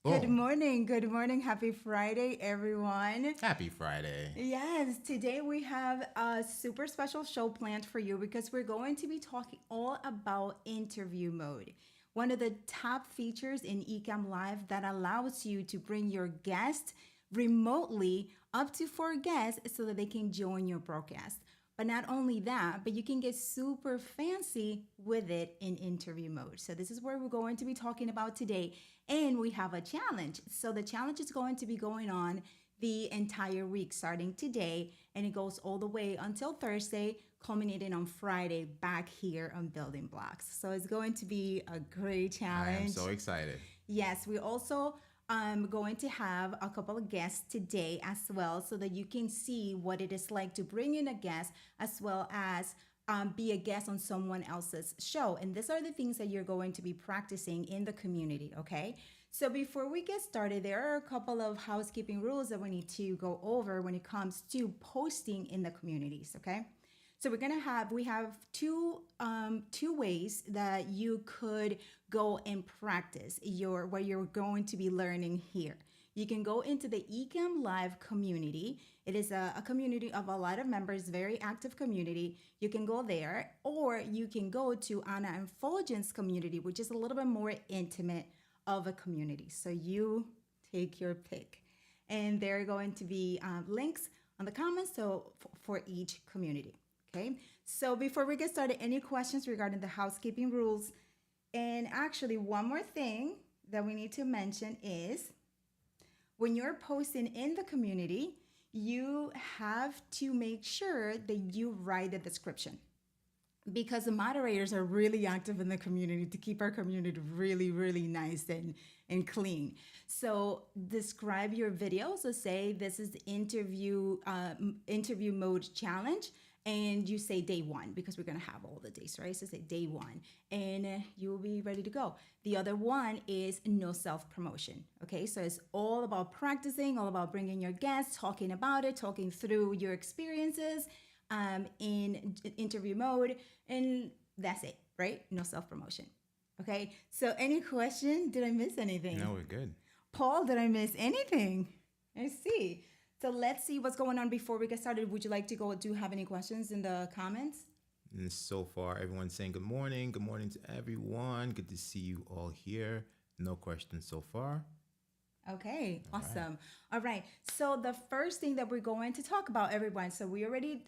Good Boom. morning. Good morning. Happy Friday, everyone. Happy Friday. Yes, today we have a super special show planned for you because we're going to be talking all about interview mode. One of the top features in Ecamm Live that allows you to bring your guest remotely, up to 4 guests, so that they can join your broadcast. But not only that, but you can get super fancy with it in interview mode. So this is where we're going to be talking about today. And we have a challenge. So the challenge is going to be going on the entire week starting today, and it goes all the way until Thursday, culminating on Friday back here on Building Blocks. So it's going to be a great I am challenge. so excited. Yes, we also going to have a couple of guests today as well, so that you can see what it is like to bring in a guest as well as be a guest on someone else's show. And these are the things that you're going to be practicing in the community, okay? So before we get started, there are a couple of housekeeping rules that we need to go over when it comes to posting in the communities, okay? So we have two ways that you could go and practice what you're going to be learning here. You can go into the Ecamm Live community. It is a community of a lot of members, very active community. You can go there, or you can go to Anna and Fuljens community, which is a little bit more intimate of a community. So you take your pick. And there are going to be links on the comments for each community. Okay, so before we get started, any questions regarding the housekeeping rules? And actually, one more thing that we need to mention is when you're posting in the community, you have to make sure that you write the description, because the moderators are really active in the community to keep our community really, really nice and clean. So describe your video. So say this is the interview mode challenge, and you say day 1, because we're going to have all the days, right? So say day 1, and you'll be ready to go. The other one is no self-promotion, okay? So it's all about practicing, all about bringing your guests, talking about it, talking through your experiences in interview mode, and that's it, right? No self-promotion, okay? So any question? Did I miss anything? No, we're good. Paul, did I miss anything? I see. So let's see what's going on before we get started. Would you like to go? Do you have any questions in the comments? And so far, everyone's saying good morning. Good morning to everyone. Good to see you all here. No questions so far. Okay, awesome. All right. So the first thing that we're going to talk about, everyone, so we already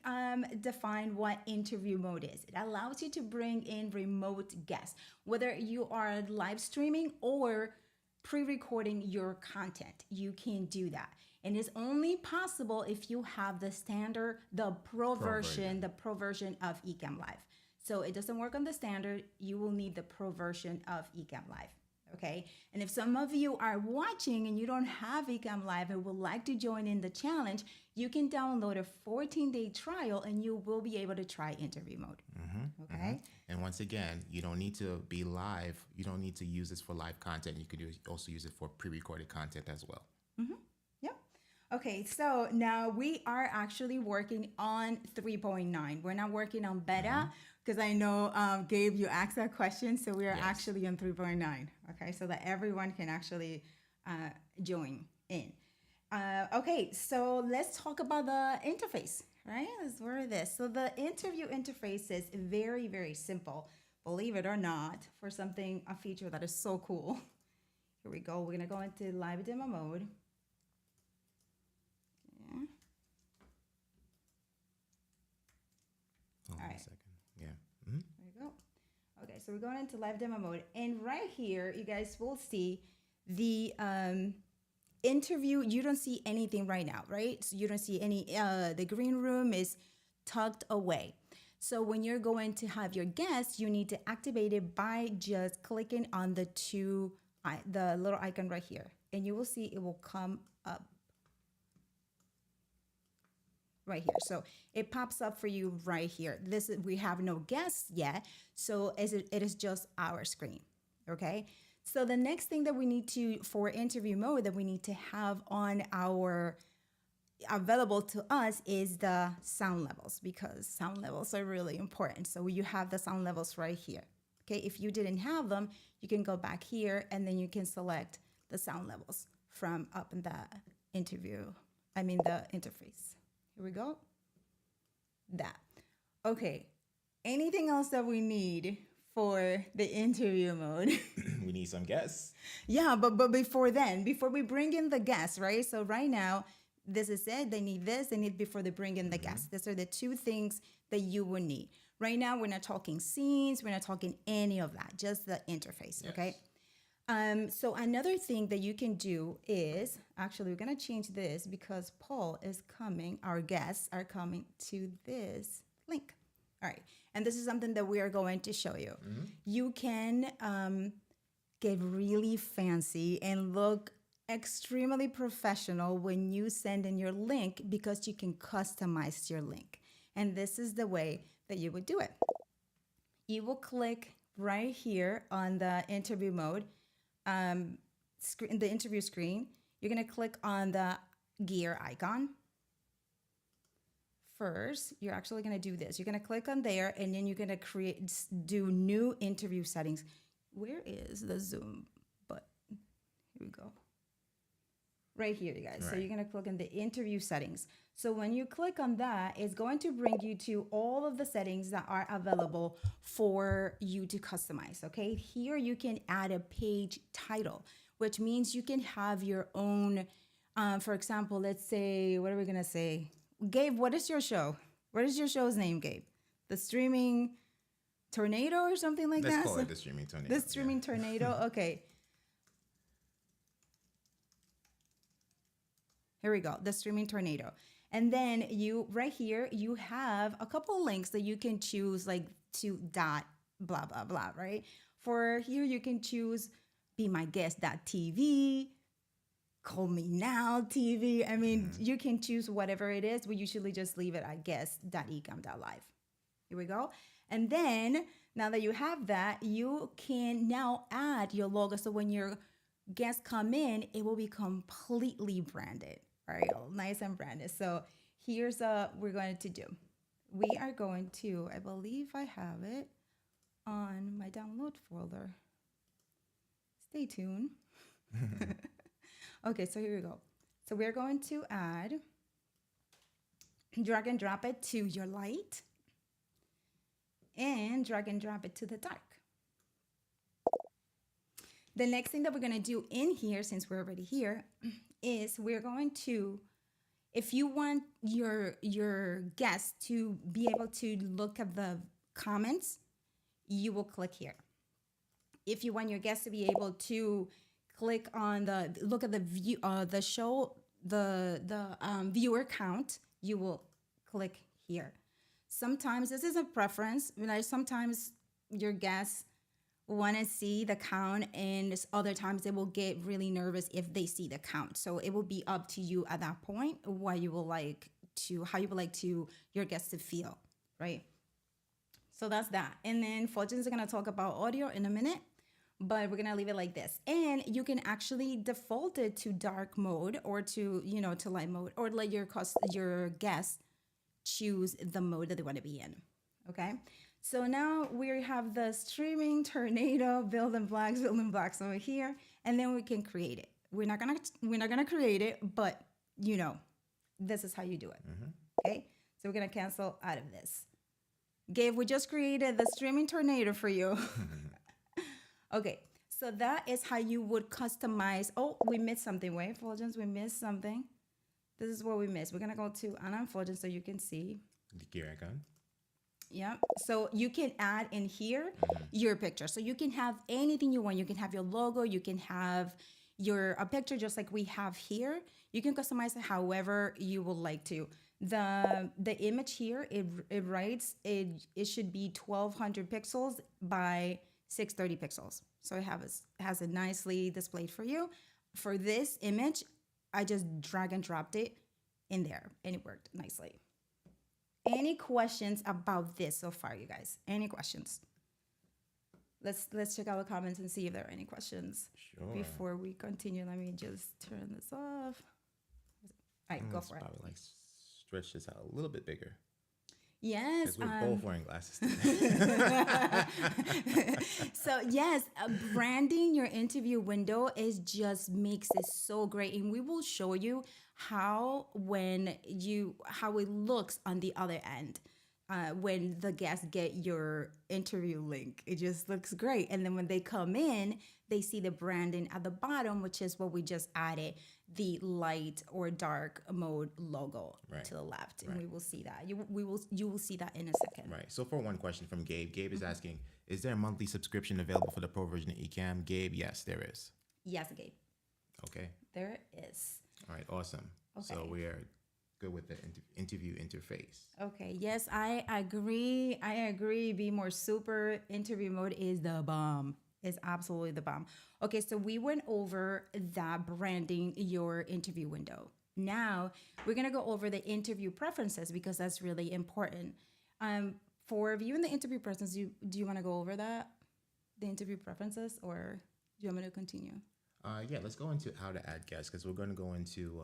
defined what interview mode is. It allows you to bring in remote guests, whether you are live streaming or pre-recording your content. You can do that. And it's only possible if you have the pro version of Ecamm Live. So it doesn't work on the standard. You will need the pro version of Ecamm Live. Okay. And if some of you are watching and you don't have Ecamm Live and would like to join in the challenge, you can download a 14-day trial and you will be able to try interview mode. Okay. And once again, you don't need to be live. You don't need to use this for live content. You could also use it for pre-recorded content as well. Yep. Okay, so now we are actually working on 3.9. We're not working on beta, because I know, Gabe, you asked that question. So we are actually on 3.9. Okay, so that everyone can actually join in. Okay, so let's talk about the interface, right? Let's where this. So the interview interface is very, very simple, believe it or not, for a feature that is so cool. Here we go. We're going to go into live demo mode. Yeah. Hold on All right. a second. Yeah. Mm-hmm. There you go. Okay, so we're going into live demo mode. And right here, you guys will see the interview. You don't see anything right now, right? So you don't see any, the green room is tucked away. So when you're going to have your guests, you need to activate it by just clicking on the little icon right here. And you will see it will come up right here. So it pops up for you right here. We have no guests yet, so it is just our screen. Okay. So the next thing that we need for interview mode that we need to have on our available to us is the sound levels, because sound levels are really important. So you have the sound levels right here. Okay. If you didn't have them, you can go back here and then you can select the sound levels from up in the the interface. Here we go. That. Okay. Anything else that we need for the interview mode? We need some guests. Yeah, but before we bring in the guests, right? So right now, this is it. They need this. They need before they bring in the guests. These are the two things that you will need. Right now, we're not talking scenes. We're not talking any of that. Just the interface. Yes. Okay. So another thing that you can do is actually we're gonna change this because Paul is coming. Our guests are coming to this link. All right, and this is something that we are going to show you. You can get really fancy and look extremely professional when you send in your link because you can customize your link. And this is the way that you would do it. You will click right here on the interview mode, the interview screen. You're gonna click on the gear icon. First, you're actually gonna do this. You're gonna click on there and then you're gonna do new interview settings. Where is the Zoom button? Here we go. Right here, you guys. Right. So you're going to click on the interview settings. So when you click on that, it's going to bring you to all of the settings that are available for you to customize, okay? Here you can add a page title, which means you can have your own, for example, let's say, what are we going to say? Gabe, what is your show? What is your show's name, Gabe? The Streaming Tornado or something like that? Let's call it the Streaming Tornado. The Streaming Tornado, okay. Here we go, the Streaming Tornado. And then right here, you have a couple links that you can choose like to dot blah, blah, blah, right? For here, you can choose be my guest.tv, call me now TV. I mean, you can choose whatever it is. We usually just leave it at guest.ecom.live. Here we go. And then now that you have that, you can now add your logo. So when your guests come in, it will be completely branded. All right, all nice and branded. So here's what we're going to do. We are going to, I believe I have it on my download folder. Stay tuned. Okay, so here we go. So we're going to drag and drop it to your light and drag and drop it to the dark. The next thing that we're going to do in here, since we're already here, is we're going to, if you want your guests to be able to look at the comments, you will click here. If you want your guests to be able to click on look at the view, the show, the viewer count, you will click here. Sometimes this is a preference. Like sometimes your guests want to see the count, and other times they will get really nervous if they see the count. So it will be up to you at that point how you would like your guests to feel, right? So that's that. And then Fuljens are going to talk about audio in a minute, but we're going to leave it like this. And you can actually default it to dark mode or to light mode, or let your guests choose the mode that they want to be in. Okay. So now we have the Streaming Tornado BuildingBlocks over here, and then we can create it. We're not gonna create it, but this is how you do it. Okay, so we're gonna cancel out of this. Gabe, we just created the Streaming Tornado for you. Okay, so that is how you would customize. Oh, we missed something. Wait, Fuljens, we missed something. This is what we missed. We're gonna go to Anna and Fuljens so you can see the gear icon. Yeah, so you can add in here your picture. So you can have anything you want. You can have your logo. You can have a picture just like we have here. You can customize it however you would like to. The image here, it writes it should be 1200 pixels by 630 pixels. So it has it nicely displayed for you. For this image, I just drag and dropped it in there, and it worked nicely. Any questions about this so far, you guys? Any questions? Let's check out the comments and see if there are any questions. Sure. Before we continue, let me just turn this off. All right, go for it. Probably stretch this out a little bit bigger. Yes. Because we're both wearing glasses today. So yes, branding your interview window is just makes it so great, and we will show you how it looks on the other end. When the guests get your interview link, it just looks great. And then when they come in, they see the branding at the bottom, which is what we just added, the light or dark mode logo Right. to the left, and Right. we will see that. You will see that in a second. Right. So for one question from Gabe, Gabe is asking, is there a monthly subscription available for the pro version of Ecamm? Gabe, yes, there is. Yes, Gabe, Okay. there is. All right. Awesome. So Okay. we are good with the interview interface. Okay, yes, I agree. I agree. Be more super interview mode is the bomb. It's absolutely the bomb. Okay, so we went over that branding your interview window. Now we're gonna go over the interview preferences because that's really important. For viewing the interview preferences, do you want to go over that, the interview preferences, or do you want me to continue? Yeah, let's go into how to add guests because we're going to go into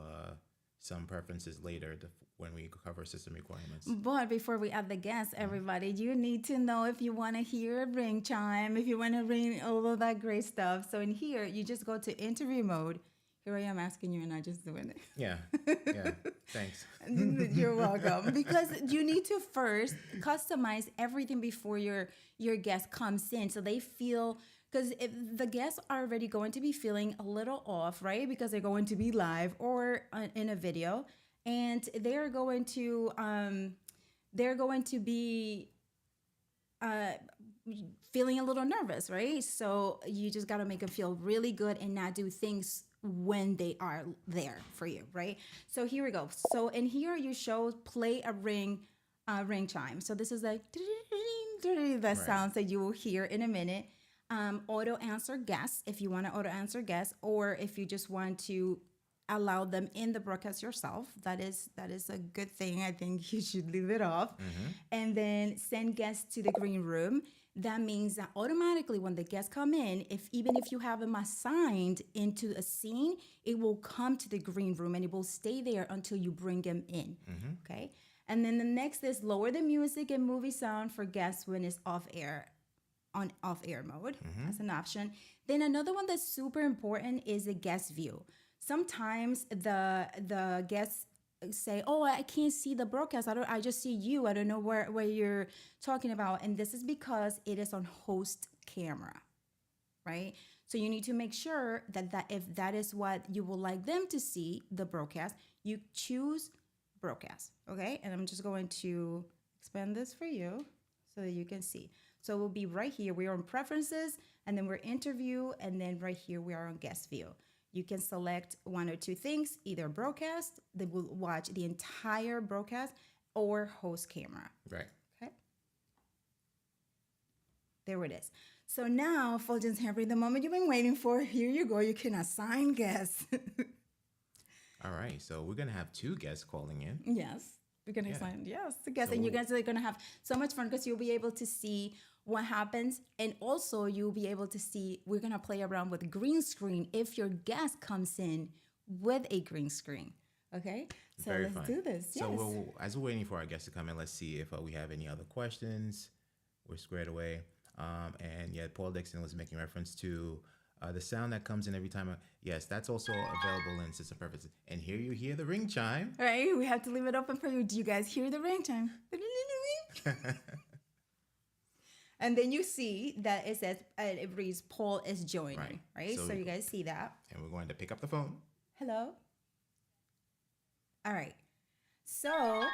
some preferences later when we cover system requirements. But before we add the guests, everybody, you need to know if you want to hear a ring chime, if you want to ring all of that great stuff. So in here, you just go to interview mode. Here I am asking you and not just doing it. Yeah. Yeah. Thanks. You're welcome. Because you need to first customize everything before your guest comes in, so they feel. Because if the guests are already going to be feeling a little off, right? Because they're going to be live or in a video, and they're going to be feeling a little nervous, right? So you just got to make them feel really good and not do things when they are there for you, right? So here we go. So in here you show play a ring chime. So this is like that sounds that you will hear in a minute. Auto answer guests if you want to auto answer guests, or if you just want to allow them in the broadcast yourself, that is a good thing. I think you should leave it off. And then send guests to the green room. That means that automatically when the guests come in, even if you have them assigned into a scene, it will come to the green room and it will stay there until you bring them in. Okay. And then the next is lower the music and movie sound for guests when it's off air mode as an option. Then another one that's super important is the guest view. Sometimes the guests say, "Oh, I can't see the broadcast. I just see you. I don't know where you're talking about." And this is because it is on host camera, right? So you need to make sure that if that is what you would like them to see, the broadcast, you choose broadcast, okay? And I'm just going to expand this for you so that you can see. So we'll be right here. We are on preferences, and then we're interview, and then right here we are on guest view. You can select one or two things, either broadcast, they will watch the entire broadcast, or host camera. Right. Okay. There it is. So now, Fuljens Henry, the moment you've been waiting for, here you go. You can assign guests. All right. So we're going to have 2 guests calling in. Yes. We're going to assign, the guests. So and you guys are going to have so much fun because you'll be able to see what happens. And also you'll be able to see, we're going to play around with green screen if your guest comes in with a green screen. Okay. So Very let's fun. do this. So as we're waiting for our guests to come in, let's see if we have any other questions. We're squared away. And yeah, Paul Dixon was making reference to the sound that comes in every time. Yes, that's also available in system preferences. And here you hear the ring chime. All right. We have to leave it open for you. Do you guys hear the ring chime? And then you see that it says, it reads, Paul is joining, right? So you guys see that. And we're going to pick up the phone. Hello. All right. So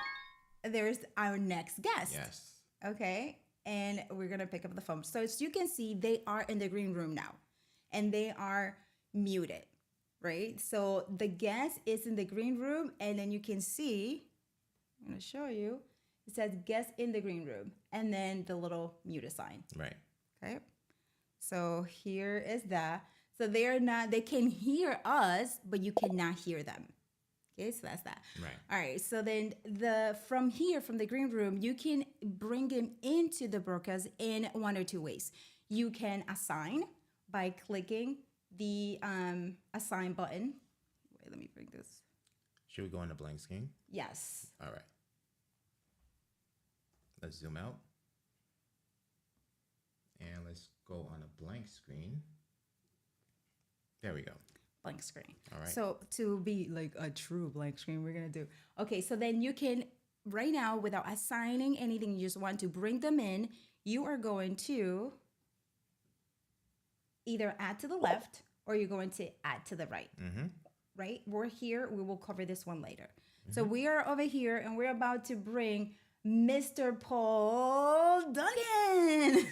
there's our next guest. Yes. Okay. And we're going to pick up the phone. So as you can see, they are in the green room now and they are muted, right? So the guest is in the green room, and then you can see, I'm going to show you, it says guest in the green room and then the little muted sign. Right. Okay. So here is that. So they can hear us, but you cannot hear them. Okay, so that's that. Right. All right. So then from the green room, you can bring them into the broadcast in one or two ways. You can assign by clicking the assign button. Wait, let me bring this. Should we go on the blank screen? Yes. All right. Let's zoom out and let's go on a blank screen. There we go. Blank screen. All right. So to be like a true blank screen, we're gonna do. Okay, so then you can right now without assigning anything, you just want to bring them in. You are going to either add to the left or you're going to add to the right. Right? We're here. We will cover this one later. So we are over here and we're about to bring Mr. Paul Duncan.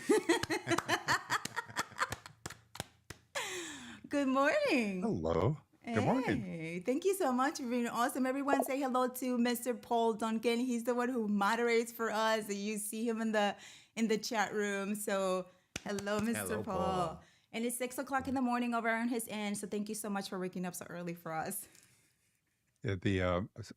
Good morning. Hello. Good morning. Hey, thank you so much for being awesome. Everyone say hello to Mr. Paul Duncan. He's the one who moderates for us. You see him in the chat room. So hello, Mr. Hello, Paul. Paul. And it's 6:00 in the morning over on his end. So thank you so much for waking up so early for us.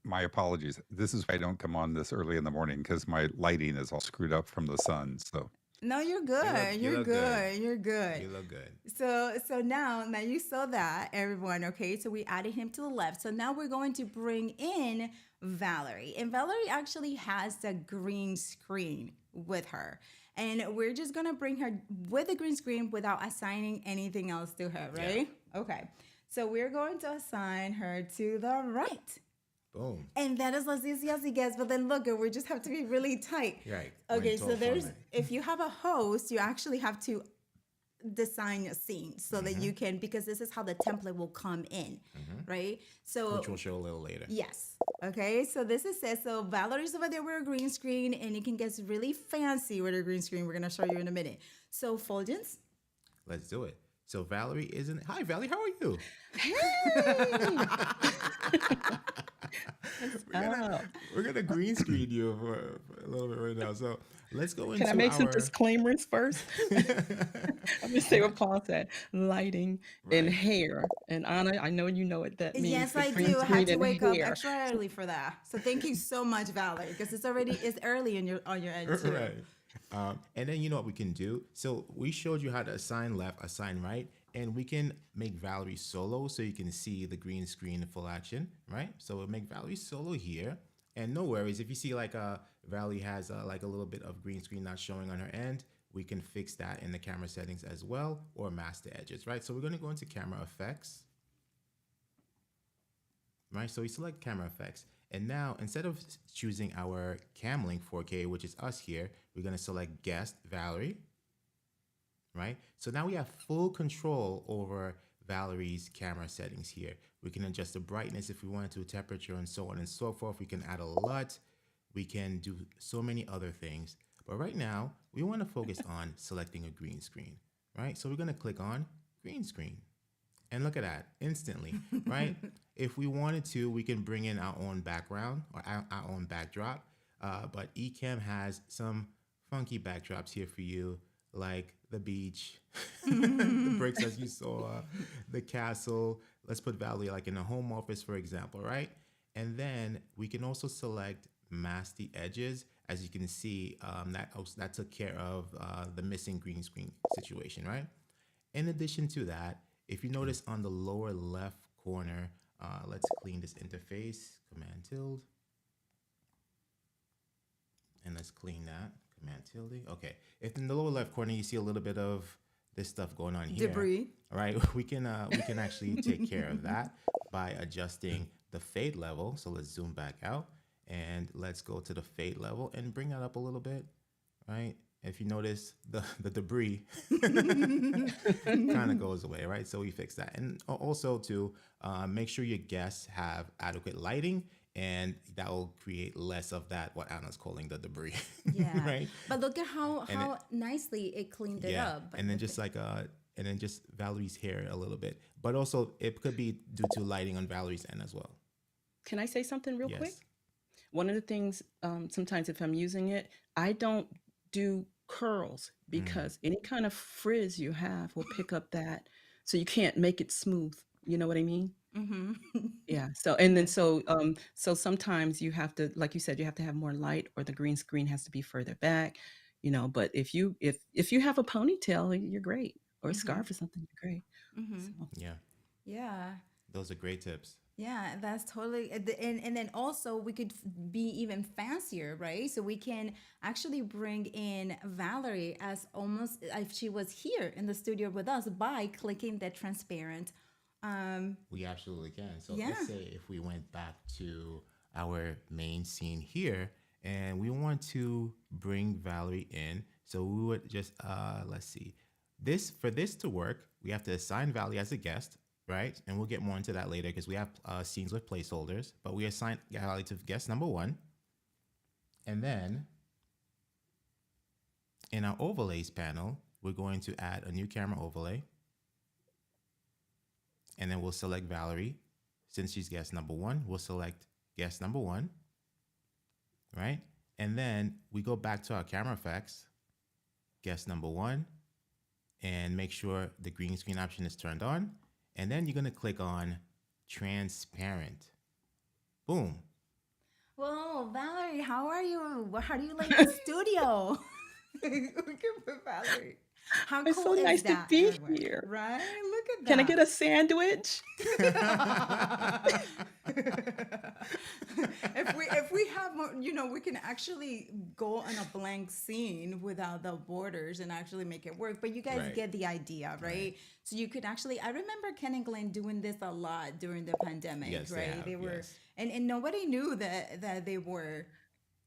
My apologies. This is why I don't come on this early in the morning because my lighting is all screwed up from the sun. So No, you're good. you You're look good. good. You're good. You look good. So now you saw that, everyone, okay? So we added him to the left. So now we're going to bring in Valerie. And Valerie actually has the green screen with her. And we're just going to bring her with the green screen without assigning anything else to her, right? Yeah. Okay. So we're going to assign her to the right. Boom. And that is as easy as it gets. But then look, we just have to be really tight. Right. Okay, so if you have a host, you actually have to design a scene so that you can, because this is how the template will come in, right? So which we'll show a little later. yes. Okay, so this is it. So Valerie's over there with a green screen, and it can get really fancy with a green screen. We're gonna show you in a minute. So Fuljens. Let's do it. So Valerie isn't. Hi, Valerie. How are you? We're gonna green screen you for a little bit right now. So let's go into. Can I make some disclaimers first? I'm gonna say what Paul said: lighting and hair. And Anna, I know you know what that means. Yes, I do. I had to wake up extra early for that. So thank you so much, Valerie, because it's early on your end too. Right. And then you know what we can do. So we showed you how to assign left, assign right, and we can make Valerie solo so you can see the green screen in full action, right? So we'll make Valerie solo here. And no worries, if you see like Valerie has like a little bit of green screen not showing on her end, we can fix that in the camera settings as well, or mask the edges, right? So we're gonna go into camera effects, right? So we select camera effects. And now instead of choosing our Camlink 4K, which is us here, we're gonna select guest Valerie, right? So now we have full control over Valerie's camera settings here. We can adjust the brightness if we wanted to, temperature, and so on and so forth. We can add a LUT. We can do so many other things. But right now, we want to focus on selecting a green screen, right? So we're going to click on green screen. And look at that, instantly, right? If we wanted to, we can bring in our own background or our own backdrop. But Ecamm has some funky backdrops here for you, like the beach, the bricks as you saw, the castle. Let's put Valerie like in a home office, for example, right? And then we can also select mask the edges. As you can see, that took care of the missing green screen situation, right? In addition to that, if you notice on the lower left corner, let's clean this interface, Command tilde. And let's clean that, Command tilde. Okay, if in the lower left corner you see a little bit of this stuff going on here, debris, right? We can actually take care of that by adjusting the fade level. So let's zoom back out and let's go to the fade level and bring that up a little bit, right? If you notice, the debris kind of goes away, right? So we fix that. And also to make sure your guests have adequate lighting, and that will create less of that, what Anna's calling the debris. Yeah. Right? But look at how nicely it cleaned it up. And then just like and then just Valerie's hair a little bit. But also it could be due to lighting on Valerie's end as well. Can I say something real Yes. quick? One of the things, sometimes if I'm using it, I don't do curls because any kind of frizz you have will pick up that. So you can't make it smooth. You know what I mean? Mm-hmm. Yeah. So so sometimes you have to, like you said, you have to have more light, or the green screen has to be further back. But if you have a ponytail, you're great, or a scarf or something, you're great. Mm-hmm. So, Yeah. Yeah. Those are great tips. Yeah, that's totally, and then also we could be even fancier, right? So we can actually bring in Valerie as almost if she was here in the studio with us by clicking the transparent. We absolutely can. So Yeah. let's say if we went back to our main scene here and we want to bring Valerie in. So we would just let's see. For this to work, we have to assign Valerie as a guest, right? And we'll get more into that later because we have scenes with placeholders. But we assign Valerie to guest number 1. And then in our overlays panel, we're going to add a new camera overlay. And then we'll select Valerie. Since she's guest number 1, we'll select guest number 1, right? And then we go back to our camera effects, guest number 1, and make sure the green screen option is turned on. And then you're gonna click on transparent. Boom. Well, Valerie, how are you? How do you like the studio? We can put Valerie. How It's cool so is nice to that, be everyone? here. Right? Look at that. Can I get a sandwich? If we have more, we can actually go on a blank scene without the borders and actually make it work. But you guys Right. get the idea, right? So you could actually, I remember Ken and Glenn doing this a lot during the pandemic, Yes, they right? have, They were, yes. and nobody knew that they were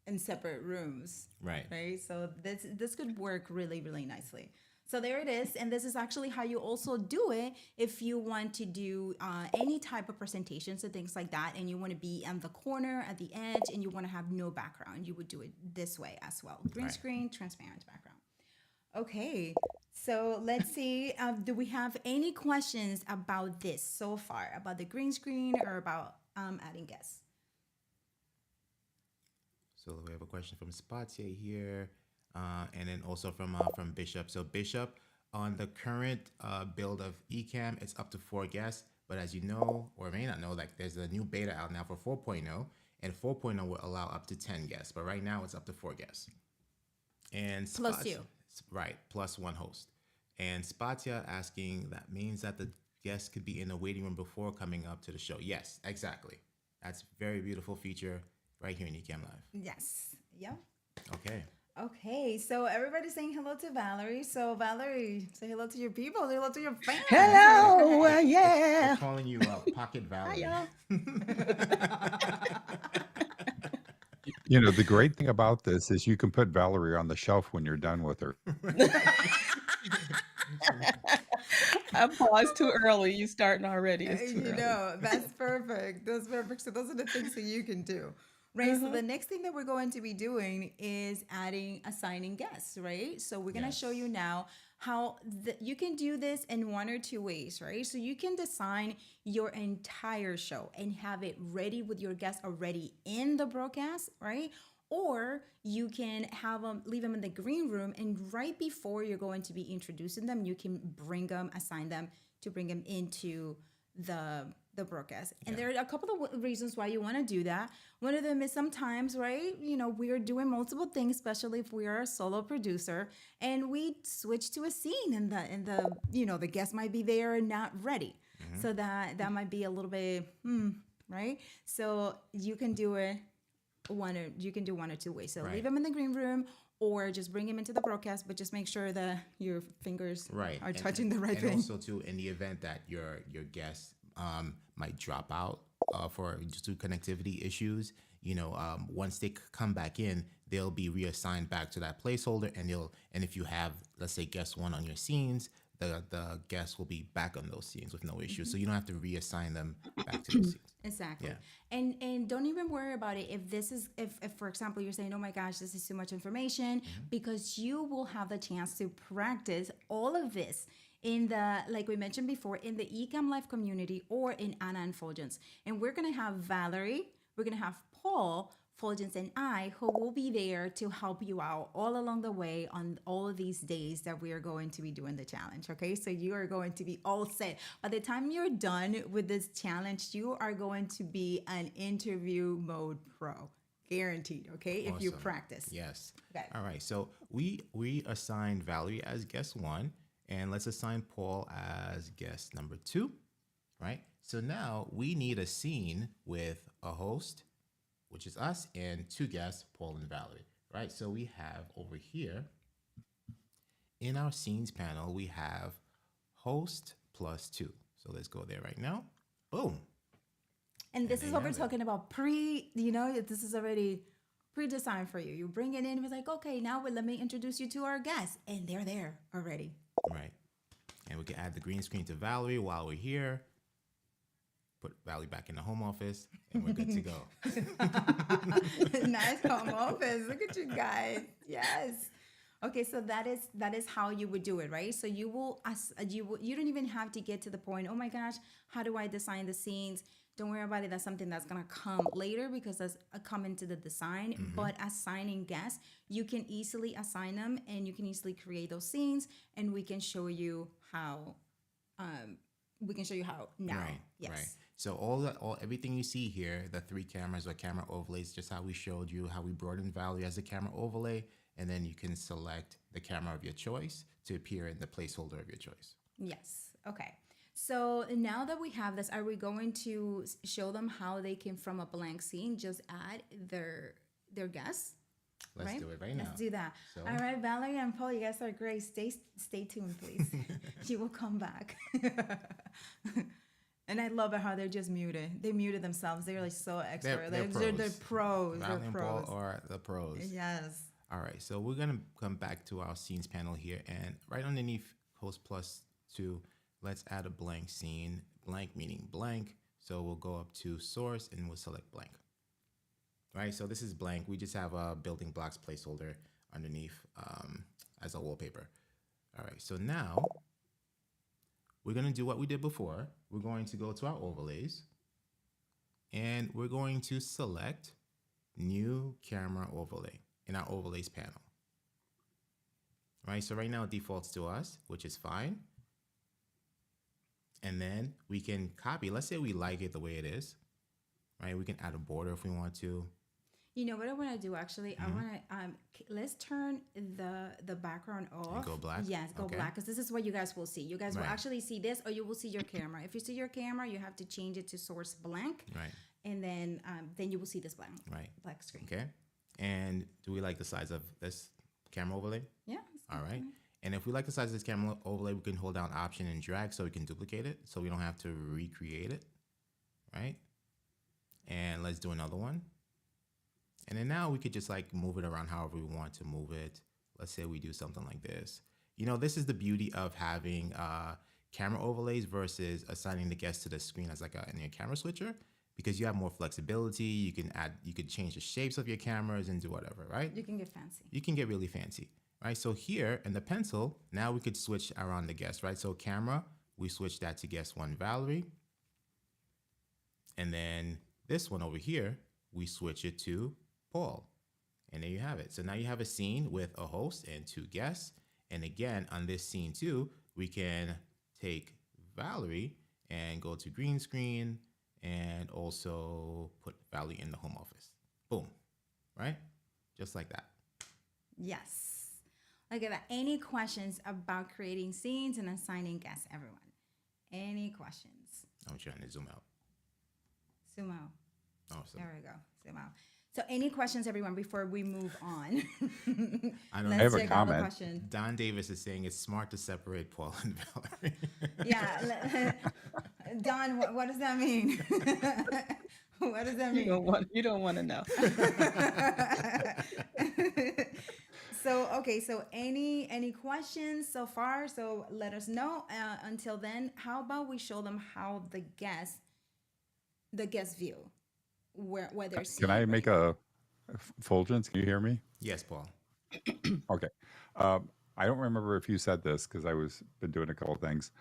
in separate rooms, Right. right? So this could work really, really nicely. So there it is, and this is actually how you also do it if you want to do any type of presentations and things like that, and you want to be on the corner at the edge, and you want to have no background. You would do it this way as well: green Right. screen, transparent background. Okay, so let's see. Do we have any questions about this so far, about the green screen or about adding guests? So we have a question from Spatier here, and then also from Bishop. So Bishop, on the current build of Ecamm, it's up to 4 guests. But as you know, or may not know, like there's a new beta out now for 4.0, and 4.0 will allow up to 10 guests. But right now it's up to 4 guests. And Plus you. Right, plus 1 host. And Spatia asking, that means that the guests could be in the waiting room before coming up to the show. Yes, exactly. That's a very beautiful feature right here in Ecamm Live. Yes. Yep. Okay. Okay, so everybody's saying hello to Valerie. So Valerie, say hello to your people, say hello to your fans. Hello, We're yeah. calling you Pocket Valerie. Hiya. The great thing about this is you can put Valerie on the shelf when you're done with her. I paused too early. You starting already. It's too early. That's perfect. That's perfect. So those are the things that you can do. Right. So the next thing that we're going to be doing is assigning guests, right? So we're going to show you now how you can do this in 1 or 2 ways, right? So you can design your entire show and have it ready with your guests already in the broadcast, right? Or you can leave them in the green room, and right before you're going to be introducing them, you can assign them to bring them into the broadcast. And there are a couple of reasons why you want to do that. One of them is sometimes, right, we are doing multiple things, especially if we are a solo producer, and we switch to a scene, and the guest might be there and not ready. So that might be a little bit right? So you can do it one or 2 ways. So Right. leave them in the green room, or just bring them into the broadcast, but just make sure that your fingers Right. are touching the right and thing. also too, in the event that your guests might drop out for just due connectivity issues, once they come back in, they'll be reassigned back to that placeholder, and if you have, let's say, guest 1 on your scenes, the guests will be back on those scenes with no issue. So you don't have to reassign them back to those scenes. Exactly. Yeah. And don't even worry about it if for example you're saying, oh my gosh, this is too much information, because you will have the chance to practice all of this in like we mentioned before, in the Ecamm Live community or in Anna and Fuljens. And we're gonna have Valerie, we're gonna have Paul, Fuljens, and I, who will be there to help you out all along the way on all of these days that we are going to be doing the challenge. Okay, so you are going to be all set. By the time you're done with this challenge, you are going to be an interview mode pro, guaranteed. Okay, if you Awesome. practice. Yes. Okay. All right. So we assigned Valerie as guest 1, and let's assign Paul as guest number 2. right? So now we need a scene with a host, which is us, and two guests, Paul and Valerie, right? So we have over here in our scenes panel, we have host plus two. So let's go there right now. Boom. And this there is you what we're have it. talking about this is already pre-designed for you. You bring it in, it's like, okay, now let me introduce you to our guests. And they're there already. Right. And we can add the green screen to Valerie while we're here. Put Valerie back in the home office, and we're good to go. Nice home office. Look at you guys. Yes. Okay, so that is how you would do it, right? So you don't even have to get to the point, oh my gosh, how do I design the scenes? Don't worry about it. That's something that's gonna come later because that's come into the design. But assigning guests, you can easily assign them and you can easily create those scenes, and we can show you how now. Right. Yes. Right. So everything you see here, the three cameras or camera overlays, just how we showed you, how we brought in Valerie as a camera overlay, and then you can select the camera of your choice to appear in the placeholder of your choice. Yes. Okay. So now that we have this, are we going to show them how they can, from a blank scene, just add their guests? Let's Right? do it right now. Let's do that. So- All right, Valerie and Paul, you guys are great. Stay tuned, please. You will come back. And I love it how they're just muted. They muted themselves. They're like so expert. They're They're pros. Valerie They're and Paul pros. are the pros. Yes. All right, so we're gonna come back to our scenes panel here, and right underneath host plus two, let's add a blank scene. Blank meaning blank. So we'll go up to source and we'll select blank. Right, so this is blank. We just have a building blocks placeholder underneath as a wallpaper. All right, so now we're gonna do what we did before. We're going to go to our overlays, and we're going to select new camera overlay in our overlays panel. Right, so right now it defaults to us, which is fine. And then we can copy, let's say we like it the way it is, right? We can add a border if we want to. You know what I want to do actually? I want to let's turn the background off. And go black? Yes, go Okay. black, because this is what you guys will see. You guys will Right. actually see this, or you will see your camera. If you see your camera, you have to change it to source blank, Right, and then you will see this black right. screen. Okay. And do we like the size of this camera overlay? Yeah. All right. And if we like the size of this camera overlay, we can hold down Option and drag so we can duplicate it, so we don't have to recreate it, right? And let's do another one. And then now we could just like move it around however we want to move it. Let's say we do something like this. You know, this is the beauty of having camera overlays versus assigning the guest to the screen as like in your camera switcher, because you have more flexibility. You could change the shapes of your cameras and do whatever, right? You can get fancy. You can get really fancy, right? So here in the pencil, now we could switch around the guest, right? So camera, we switch that to guest one, Valerie. And then this one over here, we switch it to Paul. And there you have it. So now you have a scene with a host and two guests. And again, on this scene too, we can take Valerie and go to green screen and also put Valerie in the home office. Boom, right? Just like that. Yes. Look at that. Any questions about creating scenes and assigning guests, everyone? Any questions? I'm trying to zoom out. Zoom out. Awesome. There we go. Zoom out. So any questions, everyone, before we move on? I don't Let's know. I have a check all the comment. questions. Don Davis is saying it's smart to separate Paul and Valerie. Yeah. Don, what does that mean? What does that mean? You don't want to know. So, okay, so any questions so far? So let us know. Until then, how about we show them how the guest view, where they're Can seeing, I right? make a Fuljens? Can you hear me? Yes, Paul. Okay. I don't remember if you said this because been doing a couple of things.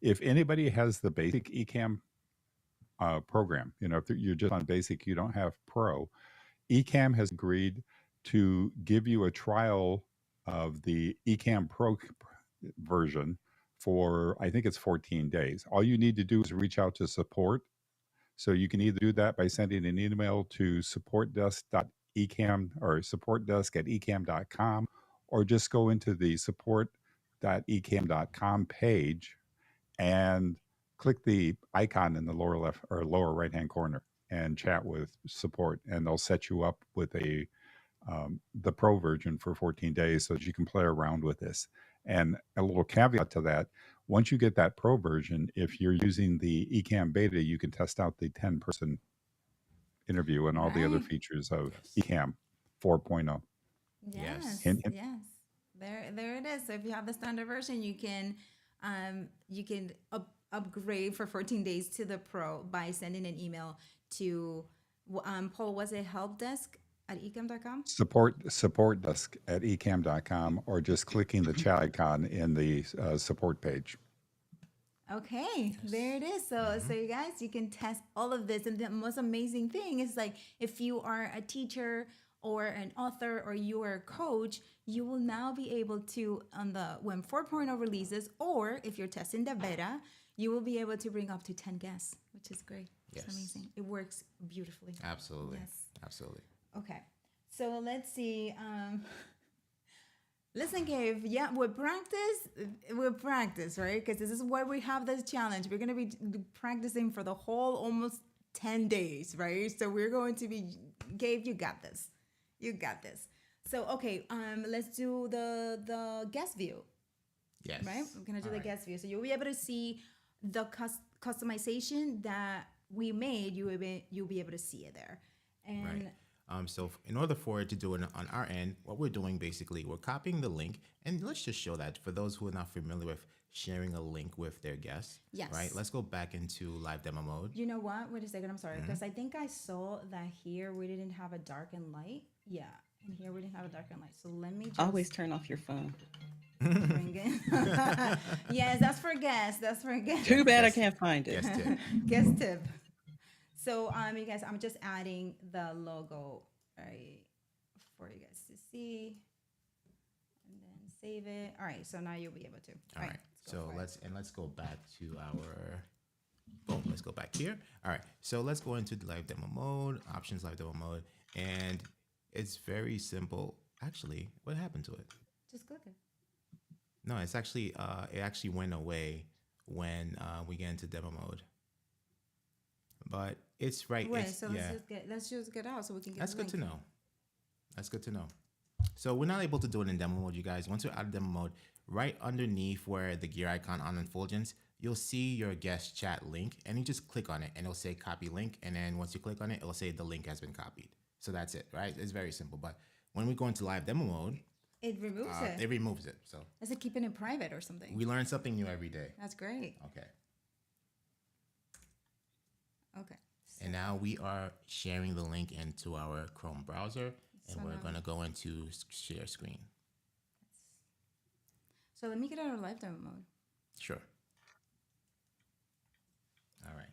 If anybody has the basic Ecamm program, if you're just on basic, you don't have pro, Ecamm has agreed to give you a trial of the Ecamm Pro version for, I think it's 14 days. All you need to do is reach out to support. So you can either do that by sending an email to supportdesk.ecamm or supportdesk@ecamm.com, or just go into the support.ecamm.com page and click the icon in the lower left or lower right hand corner and chat with support, and they'll set you up with the pro version for 14 days so that you can play around with this. And a little caveat to that: once you get that pro version, if you're using the Ecamm beta, you can test out the 10-person interview and all the other Right. features of Yes. Ecamm 4.0. Yes, Hint, hint. yes. There it is. So if you have the standard version, you can upgrade for 14 days to the pro by sending an email to Paul, was it helpdesk@ecam.com? Support desk at ecamm.com, or just clicking the chat icon in the support page. Okay, there it is. So you guys, you can test all of this, and the most amazing thing is like if you are a teacher or an author or you are a coach, you will now be able to when 4.0 releases, or if you're testing the beta, you will be able to bring up to 10 guests, which is great. It's Yes. amazing. It works beautifully. Absolutely. Yes. Absolutely. Okay, so let's see. Listen, Gabe, yeah, with practice, right? Because this is why we have this challenge. We're going to be practicing for the whole almost 10 days, right? So we're going to be, Gabe, you got this. You got this. So, okay, let's do the guest view, Yes. right? We're going to do All the right. guest view. So you'll be able to see the customization that we made. You'll be able to see it there. And Right. So in order for it to do it on our end, what we're doing basically, we're copying the link, and let's just show that for those who are not familiar with sharing a link with their guests. Yes. Right. Let's go back into live demo mode. you know what? Wait a second. I'm sorry. Mm-hmm. Because I think I saw that here we didn't have a dark and light. Yeah. And here we didn't have a dark and light. So let me just Always turn off your phone. bring it. Yes, that's for guests. That's for guests. Too bad I Yes. can't find it. Guest tip. Guest tip. So, you guys, I'm just adding the logo, right, for you guys to see, and then save it. All right, so now you'll be able to. All right. let's go So for it. let's go back to our. Boom. Let's go back here. All right. So let's go into the live demo mode, options live demo mode, and it's very simple. Actually, what happened to it? Just click it. No, it's actually it actually went away when we get into demo mode. But it's right. Wait, it's, so yeah, let's just get out so we can get. that's the good to link. know. That's good to know. So we're not able to do it in demo mode, you guys. Once we're out of demo mode, right underneath where the gear icon on Fuljens, you'll see your guest chat link, and you just click on it, and it'll say copy link, and then once you click on it, it'll say the link has been copied. So that's it, right? It's very simple. But when we go into live demo mode, It removes it. it removes it. So Is it keeping it private or something? we learn something new every day. That's great. Okay. Okay. And now we are sharing the link into our Chrome browser, and So we're now- going to go into share screen. So let me get out of live demo mode. Sure. All right.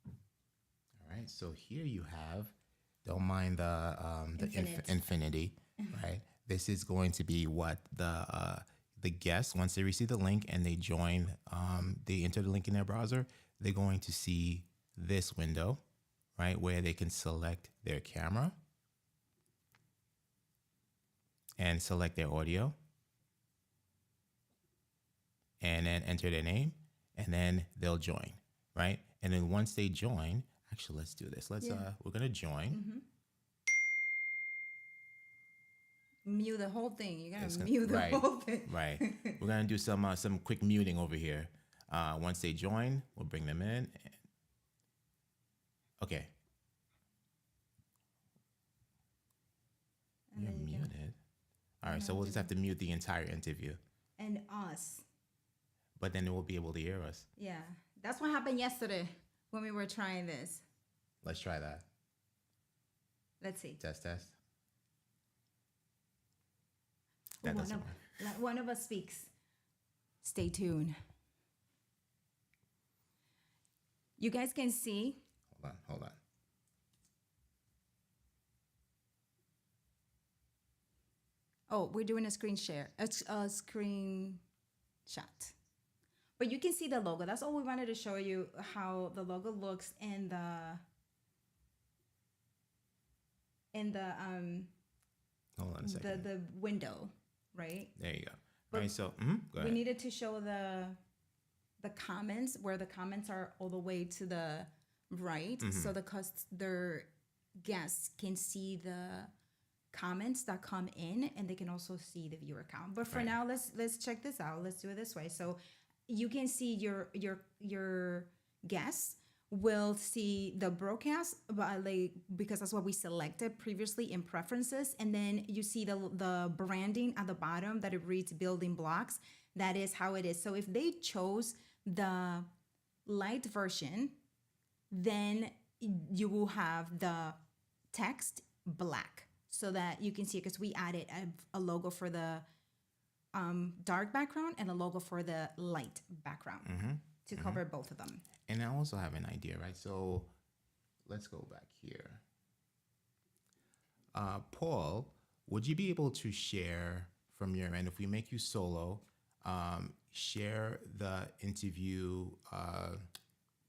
All right. So here you have, don't mind the Infinite. infinity, right? This is going to be what the guests, once they receive the link and they join, they enter the link in their browser, they're going to see this window, right, where they can select their camera and select their audio, and then enter their name, and then they'll join, right? And then once they join, actually, let's do this. Let's Yeah. we're gonna join. Mute the whole thing. You gotta It's gonna- mute the right, whole thing. Right. We're gonna do some quick muting over here. Once they join, we'll bring them in. Okay. And You're then you can- muted. All right, so we'll just have to mute the entire interview, And us. but then they will be able to hear us. Yeah. That's what happened yesterday when we were trying this. Let's try that. Let's see. Test. That One doesn't of, work. one of us speaks. Stay tuned. You guys can see. Hold on. Oh, we're doing a screen share, a screen shot. But you can see the logo. That's all we wanted to show you, how the logo looks in the Hold on a second. the window, right? There you go. But Right, so go We ahead. needed to show the comments, where the comments are all the way to the right, so their guests can see the comments that come in, and they can also see the viewer count. But for Right. now, let's check this out. Let's do it this way. So you can see your guests will see the broadcast, but because that's what we selected previously in preferences, and then you see the branding at the bottom that it reads building blocks. That is how it is. So if they chose the light version, then you will have the text black so that you can see it, because we added a logo for the dark background and a logo for the light background to cover both of them. And I also have an idea, right? So let's go back here. Paul, would you be able to share from your end, if we make you solo, share the interview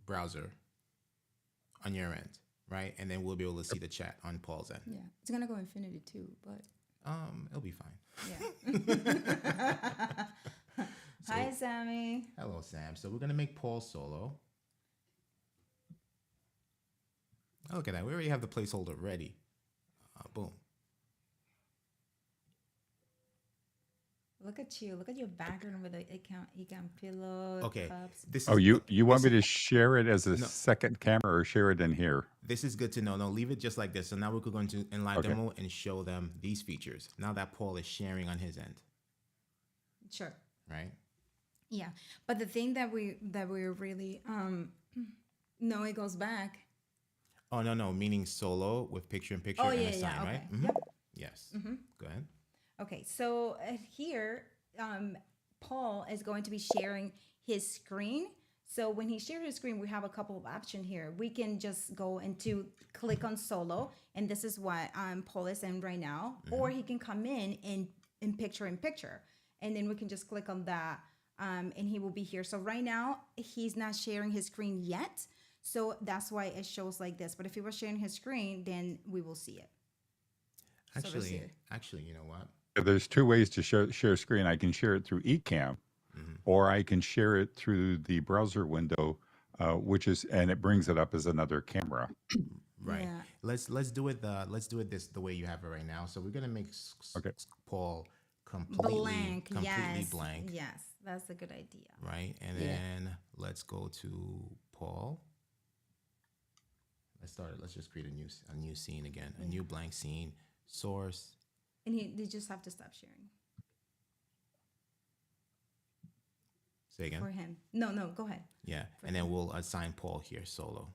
browser on your end, right? And then we'll be able to see the chat on Paul's end. Yeah, it's gonna go infinity too, but It'll be fine. yeah. Hi, Sammy. Hello, Sam. So we're gonna make Paul solo. Oh, look at that. We already have the placeholder ready. Boom. Look at you. Look at your background with the ecam pillow. Okay. Cups. This Oh, is you want this me to share it as a No. second camera or share it in here? This is good to know. No, leave it just like this. So now we're going to in live Okay. demo and show them these features. Now that Paul is sharing on his end, Sure. right? Yeah, but the thing that we're really no, it goes back. Oh no, meaning solo with picture in picture Oh and yeah, a sign, yeah. Okay. right? Mhm. Yep. Yes. Mm-hmm. Go ahead. Okay, so here, Paul is going to be sharing his screen. So when he shares his screen, we have a couple of options here. We can just go into click on solo, and this is what Paul is in right now. Or he can come in picture in picture, and then we can just click on that, and he will be here. So right now, he's not sharing his screen yet. So that's why it shows like this. But if he was sharing his screen, then we will see it. So let's see it. Actually, you know what? There's two ways to share screen. I can share it through eCam, or I can share it through the browser window, and it brings it up as another camera. Right. Yeah. Let's do it the way you have it right now. So we're gonna make Okay. Paul completely Blank. Yes. blank, Yes, that's a good idea. right? And Yeah. then let's go to Paul. Let's just create a new scene again, a new blank scene. Source. And they just have to stop sharing Say again. for him. No, go ahead. Yeah, and then we'll assign Paul here solo,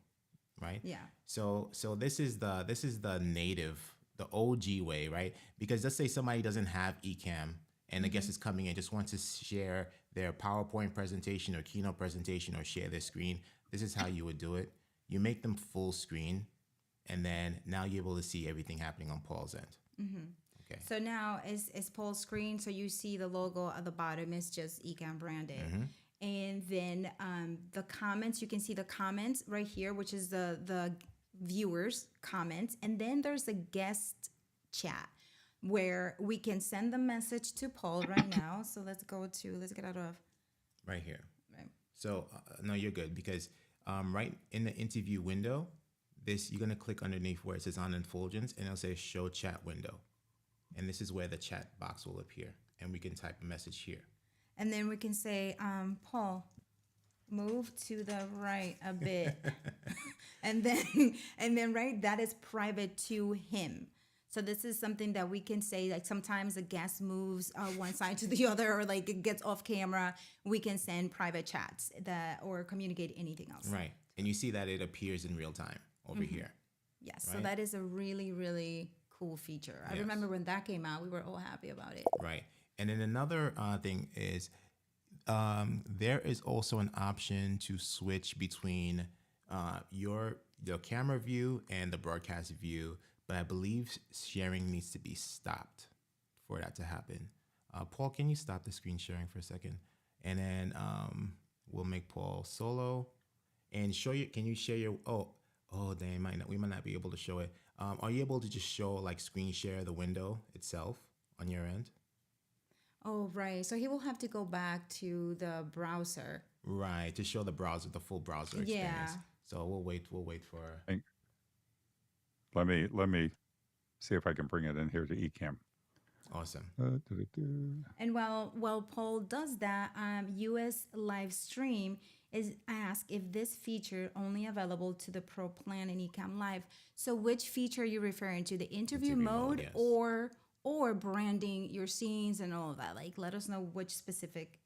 right? Yeah. So this is the native, the OG way, right? Because let's say somebody doesn't have eCam and the guest is coming in, just wants to share their PowerPoint presentation or keynote presentation or share their screen. This is how you would do it. You make them full screen, and then now you're able to see everything happening on Paul's end. Okay. So now is Paul's screen. So you see the logo at the bottom is just Ecam branded. And then the comments, you can see the comments right here, which is the viewers' comments. And then there's a guest chat where we can send the message to Paul right now. So let's get out of. Right here. Right. So no, you're good because right in the interview window, you're gonna click underneath where it says on Fuljens, and it'll say show chat window, and this is where the chat box will appear, and we can type a message here. And then we can say, Paul, move to the right a bit. and then right, that is private to him. So this is something that we can say, like sometimes a guest moves one side to the other, or like it gets off camera. We can send private chats or communicate anything else. Right, and you see that it appears in real time over here. Yes, so Right. that is a really, really cool feature. I Yes. remember when that came out, we were all happy about it. Right, and then another thing is there is also an option to switch between your camera view and the broadcast view, but I believe sharing needs to be stopped for that to happen. Paul, can you stop the screen sharing for a second? And then we'll make Paul solo and show you. Can you share your? Oh, they we might not be able to show it. Are you able to just show like screen share the window itself on your end? Oh, right. So he will have to go back to the browser Right, to show the browser, the full browser experience. Yeah. So we'll wait for. Hang- Let me see if I can bring it in here to Ecamm. Awesome. And while Paul does that, US live stream is asked if this feature only available to the Pro plan in Ecamm Live. So which feature are you referring to? The interview mode, yes. or branding your scenes and all of that? Like, let us know which specific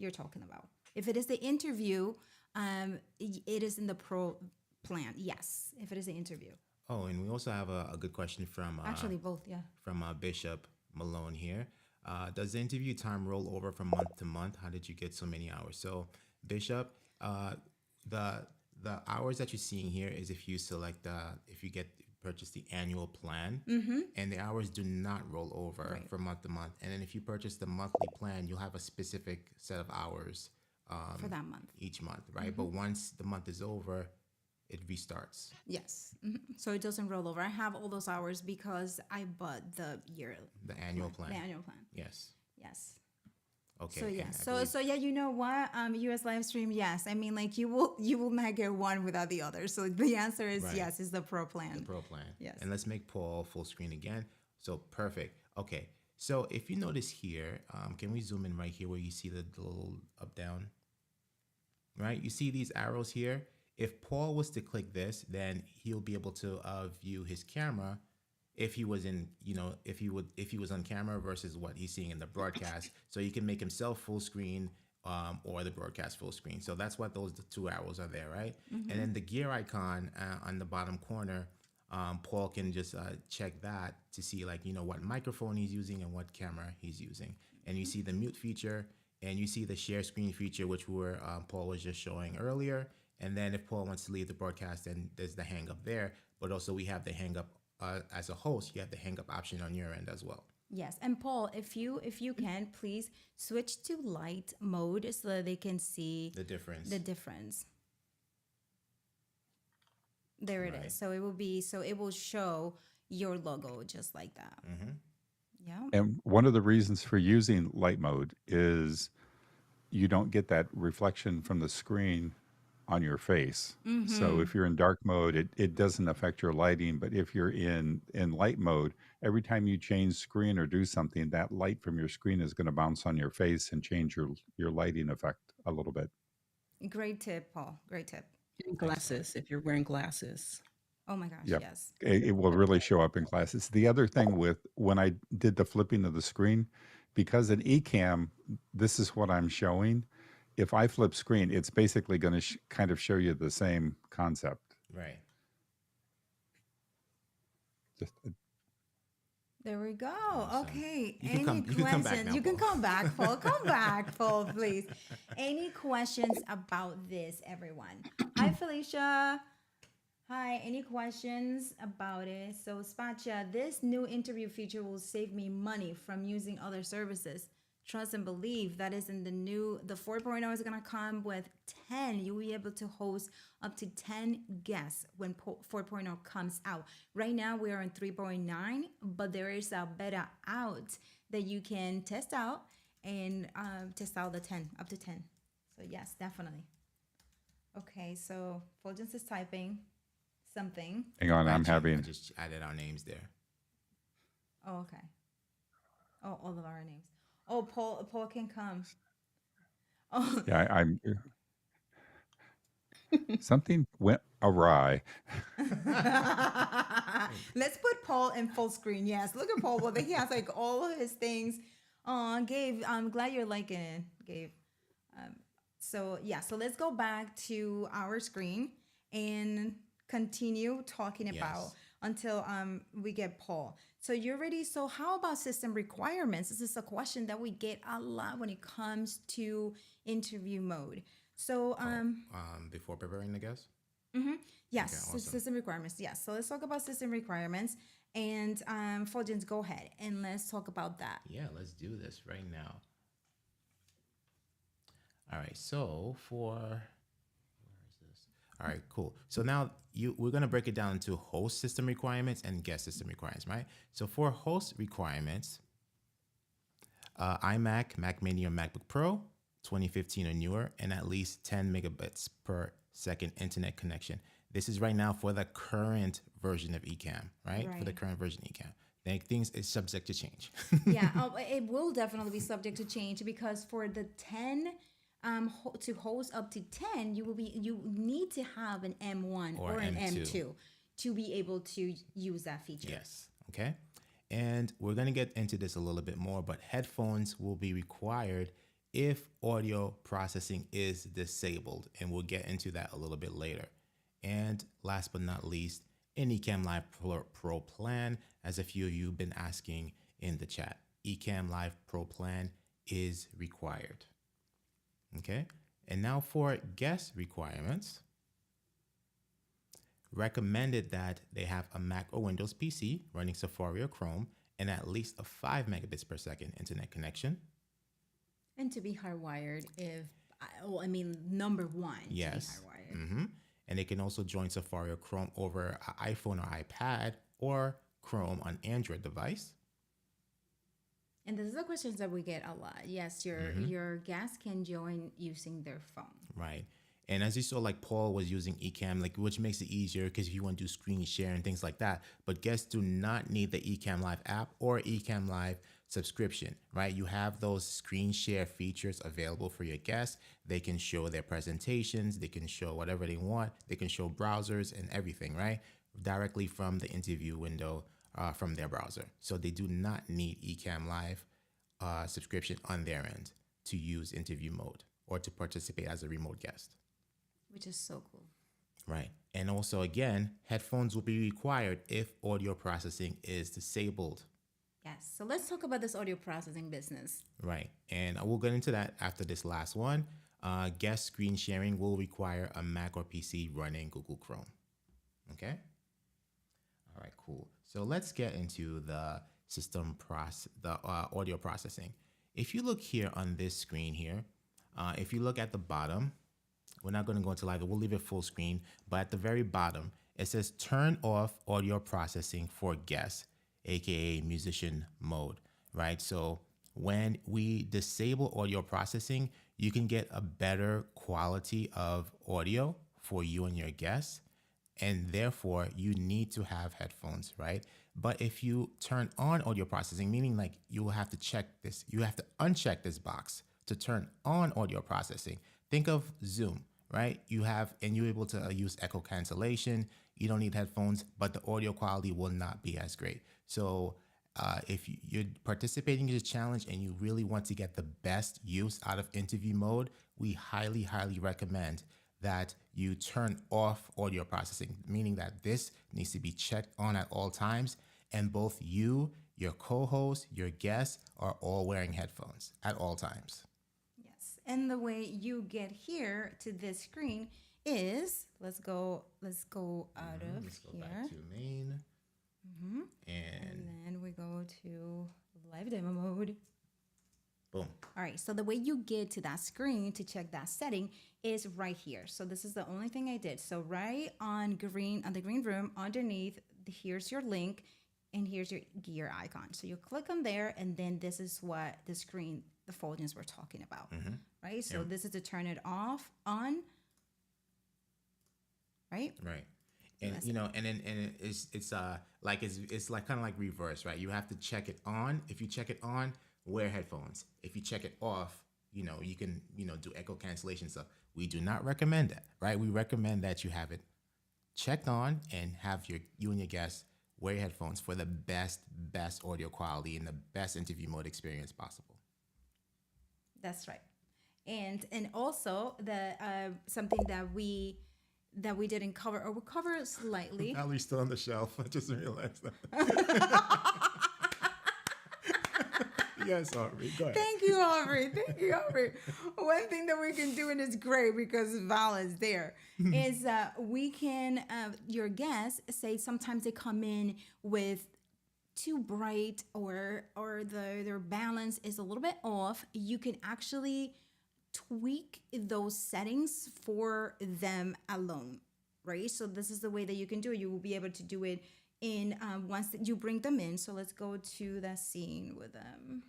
you're talking about. If it is the interview, it is in the Pro plan. Yes, if it is the interview. Oh, and we also have a good question from Actually, both. Yeah. from Bishop Malone here. Does the interview time roll over from month to month? How did you get so many hours? So Bishop, the hours that you're seeing here is if you select if you purchase the annual plan, and the hours do not roll over Right. from month to month. And then if you purchase the monthly plan, you'll have a specific set of hours For that month. each month, right? But once the month is over, it restarts. Yes. So it doesn't roll over. I have all those hours because I bought the The annual plan. The annual plan. Yes. Yes. Okay. So and yeah. I So believe- so yeah, you know what? US live stream, yes. I mean, like you will not get one without the other. So the answer is Right. yes, is the Pro plan. the Pro plan. Yes. And let's make Paul full screen again. So perfect. Okay. So if you notice here, can we zoom in right here where you see the little up down? Right. You see these arrows here. If Paul was to click this, then he'll be able to view his camera. If he was if he was on camera versus what he's seeing in the broadcast, so you can make himself full screen or the broadcast full screen. So that's what the two arrows are there, right? And then the gear icon on the bottom corner, Paul can just check that to see what microphone he's using and what camera he's using. And you see the mute feature, and you see the share screen feature, which Paul was just showing earlier. And then if Paul wants to leave the broadcast, then there's the hang up there. But also we have the hang up as a host. You have the hang up option on your end as well. Yes. And Paul, if you can, please switch to light mode so that they can see The difference. the difference. There it Right. is. So it will show your logo just like that. Yeah. And one of the reasons for using light mode is you don't get that reflection from the screen on your face. So if you're in dark mode, it doesn't affect your lighting. But if you're in light mode, every time you change screen or do something, that light from your screen is going to bounce on your face and change your lighting effect a little bit. Great tip, Paul. Great tip. And glasses, if you're wearing glasses. Oh my gosh, Yep. yes. It will really show up in classes. The other thing with when I did the flipping of the screen, because in Ecamm, this is what I'm showing. If I flip screen, it's basically going to kind of show you the same concept. Right. Just There we go. Awesome. Okay. You can Any come- you can come back questions? now, You can Paul. come back, Paul. Come back, Paul, please. Any questions about this, everyone? Hi, Felicia. Hi. Any questions about it? So, Spacha, this new interview feature will save me money from using other services. Trust and believe that is in the 4.0 is going to come with 10. You'll be able to host up to 10 guests when 4.0 comes out. Right now we are in 3.9, but there is a beta out that you can test out and test out the 10, up to 10. So yes, definitely. Okay, so Fuljens is typing something. hang on, I'm Gotcha. I having. just added our names there. Oh, okay. Oh, all of our names. Oh, Paul can come. Oh, Yeah, I'm. Something went awry. let's put Paul in full screen. Yes, look at Paul. Well, he has like all of his things. Gabe, I'm glad you're liking it, Gabe. So yeah, so let's go back to our screen and continue talking about Yes. until we get Paul. So you're ready. So how about system requirements? This is a question that we get a lot when it comes to interview mode. So Before preparing the guest. yes, Okay, awesome. system requirements. Yes. So let's talk about system requirements. And Fuljens, go ahead and let's talk about that. Yeah, let's do this right now. All right, so where is this? All right, cool. So now we're gonna break it down into host system requirements and guest system requirements, right? So for host requirements, iMac, Mac Mini, or MacBook Pro, 2015 or newer, and at least 10 megabits per second internet connection. This is right now for the current version of Ecamm, right? For the Right. current version of Ecamm. Then things is subject to change. Yeah, it will definitely be subject to change because for the 10 to host up to 10, you need to have an M1 Or or an M2. M2 to be able to use that feature. Yes. Okay. And we're going to get into this a little bit more, but headphones will be required if audio processing is disabled. And we'll get into that a little bit later. And last but not least, an Ecamm Live Pro plan, as a few of you have been asking in the chat. Ecamm Live Pro plan is required. Okay. And now for guest requirements. Recommended that they have a Mac or Windows PC running Safari or Chrome and at least a 5 megabits per second internet connection. And to be hardwired if, I mean, number one, Yes. to be hardwired. And they can also join Safari or Chrome over an iPhone or iPad or Chrome on Android device. And this is the questions that we get a lot. Yes, your guests can join using their phone. Right. And as you saw, like Paul was using Ecamm, like which makes it easier because if you want to do screen share and things like that. But guests do not need the Ecamm Live app or Ecamm Live subscription, right? You have those screen share features available for your guests. They can show their presentations, they can show whatever they want, they can show browsers and everything, right? Directly from the interview window from their browser. So they do not need Ecamm Live subscription on their end to use interview mode or to participate as a remote guest. Which is so cool. Right. And also, again, headphones will be required if audio processing is disabled. Yes. So let's talk about this audio processing business. Right. And we'll get into that after this last one. Guest screen sharing will require a Mac or PC running Google Chrome. Okay. All right, cool. So let's get into the audio processing. If you look here on this screen here, if you look at the bottom, we're not going to go into live, we'll leave it full screen, but at the very bottom, it says turn off audio processing for guests, aka musician mode, right? So when we disable audio processing, you can get a better quality of audio for you and your guests, and therefore you need to have headphones, right? But if you turn on audio processing, meaning like you will have to check this, you have to uncheck this box to turn on audio processing. Think of Zoom, right? You're able to use echo cancellation. You don't need headphones, but the audio quality will not be as great. So if you're participating in this challenge and you really want to get the best use out of interview mode, we highly, highly recommend that you turn off audio processing, meaning that this needs to be checked on at all times. And both you, your co-host, your guests are all wearing headphones at all times. Yes. And the way you get here to this screen is, let's go out of Let's go here. back to main. And then we go to live demo mode. Boom. All right, so the way you get to that screen to check that setting is right here. So this is the only thing I did. So right on the green room underneath, here's your link and here's your gear icon. So you click on there and then this is what the screen, the Fuljens we're talking about, right? So this is to turn it off, on, right? Right. And it's like kind of like reverse, right? You have to check it on. If you check it on, wear headphones. If you check it off, you can do echo cancellation stuff. We do not recommend that, right? We recommend that you have it checked on and have you and your guests wear your headphones for the best audio quality and the best interview mode experience possible. That's right. And also the something that we didn't cover, or we cover slightly. Valerie's still on the shelf. I just realized that. Yes, Aubrey. Go ahead. Thank you, Aubrey. One thing that we can do, and it's great because Val is there, is we can, your guests say sometimes they come in with too bright or their balance is a little bit off. You can actually tweak those settings for them alone, right? So this is the way that you can do it. You will be able to do it in once that you bring them in. So let's go to the scene with them.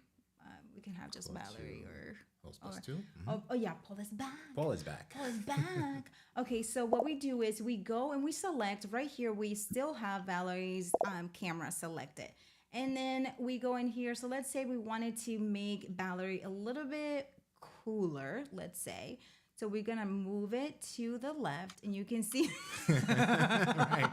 We can have just Go Valerie to or host or plus 2. oh yeah, Paul is back. Paul is back. Paul is back. Okay, so what we do is we go and we select right here. We still have Valerie's camera selected, and then we go in here. So let's say we wanted to make Valerie a little bit cooler. Let's say. So we're gonna move it to the left, and you can see, Right.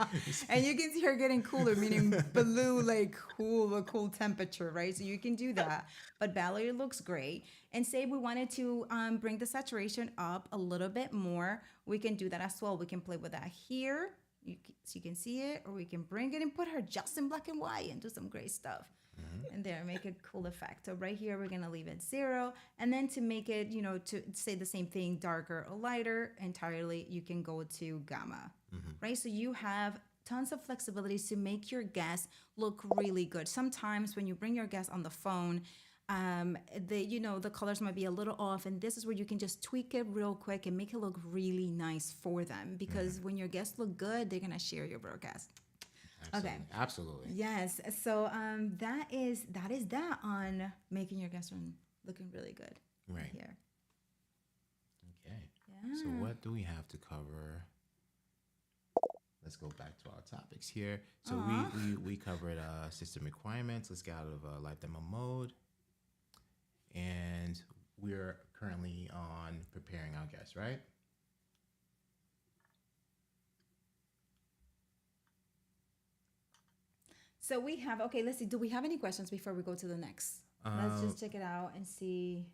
and you can see her getting cooler, meaning blue, like cool, a cool temperature, right? So you can do that. But Valerie looks great. And say we wanted to bring the saturation up a little bit more, we can do that as well. We can play with that here, so you can see it, or we can bring it and put her just in black and white and do some great stuff. And there, make a cool effect. So right here, we're gonna leave it 0. And then to make it, to say the same thing, darker or lighter entirely, you can go to gamma, right? So you have tons of flexibilities to make your guests look really good. Sometimes when you bring your guests on the phone, the colors might be a little off, and this is where you can just tweak it real quick and make it look really nice for them. Because when your guests look good, they're gonna share your broadcast. Absolutely. Okay. Absolutely. Yes. So that is that on making your guest room looking really good. Right. Here. Okay. Yeah. So what do we have to cover? Let's go back to our topics here. So we covered system requirements. Let's get out of live demo mode. And we're currently on preparing our guests, right? So we have, okay, let's see. Do we have any questions before we go to the next? Let's just check it out and see.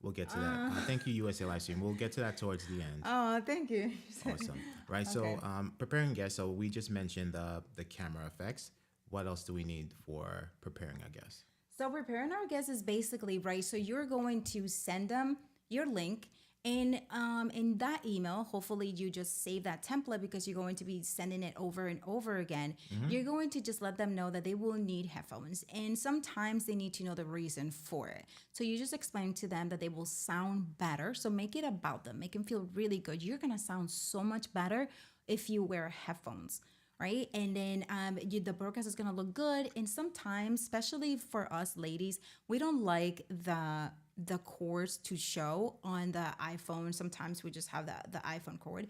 We'll get to that. Thank you, USA Livestream. We'll get to that towards the end. Oh, thank you. Awesome. Right. Okay. So preparing guests. So we just mentioned the camera effects. What else do we need for preparing our guests? So preparing our guests is basically, right, so you're going to send them your link. And in that email, hopefully you just save that template because you're going to be sending it over and over again. You're going to just let them know that they will need headphones. And sometimes they need to know the reason for it. So you just explain to them that they will sound better. So make it about them. Make them feel really good. You're going to sound so much better if you wear headphones. Right. And then the broadcast is going to look good. And sometimes, especially for us ladies, we don't like the cords to show on the iPhone. Sometimes we just have the iPhone cord.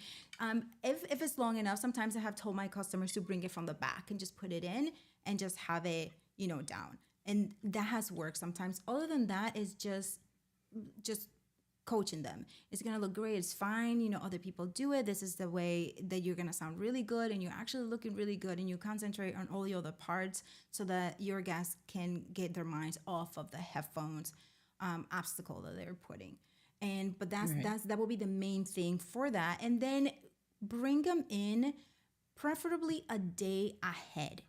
If it's long enough, sometimes I have told my customers to bring it from the back and just put it in and just have it, down. And that has worked sometimes. Other than that, is just coaching them. It's going to look great. It's fine. Other people do it. This is the way that you're going to sound really good, and you're actually looking really good, and you concentrate on all the other parts so that your guests can get their minds off of the headphones obstacle that they're putting. But that will be the main thing for that. And then bring them in preferably a day ahead.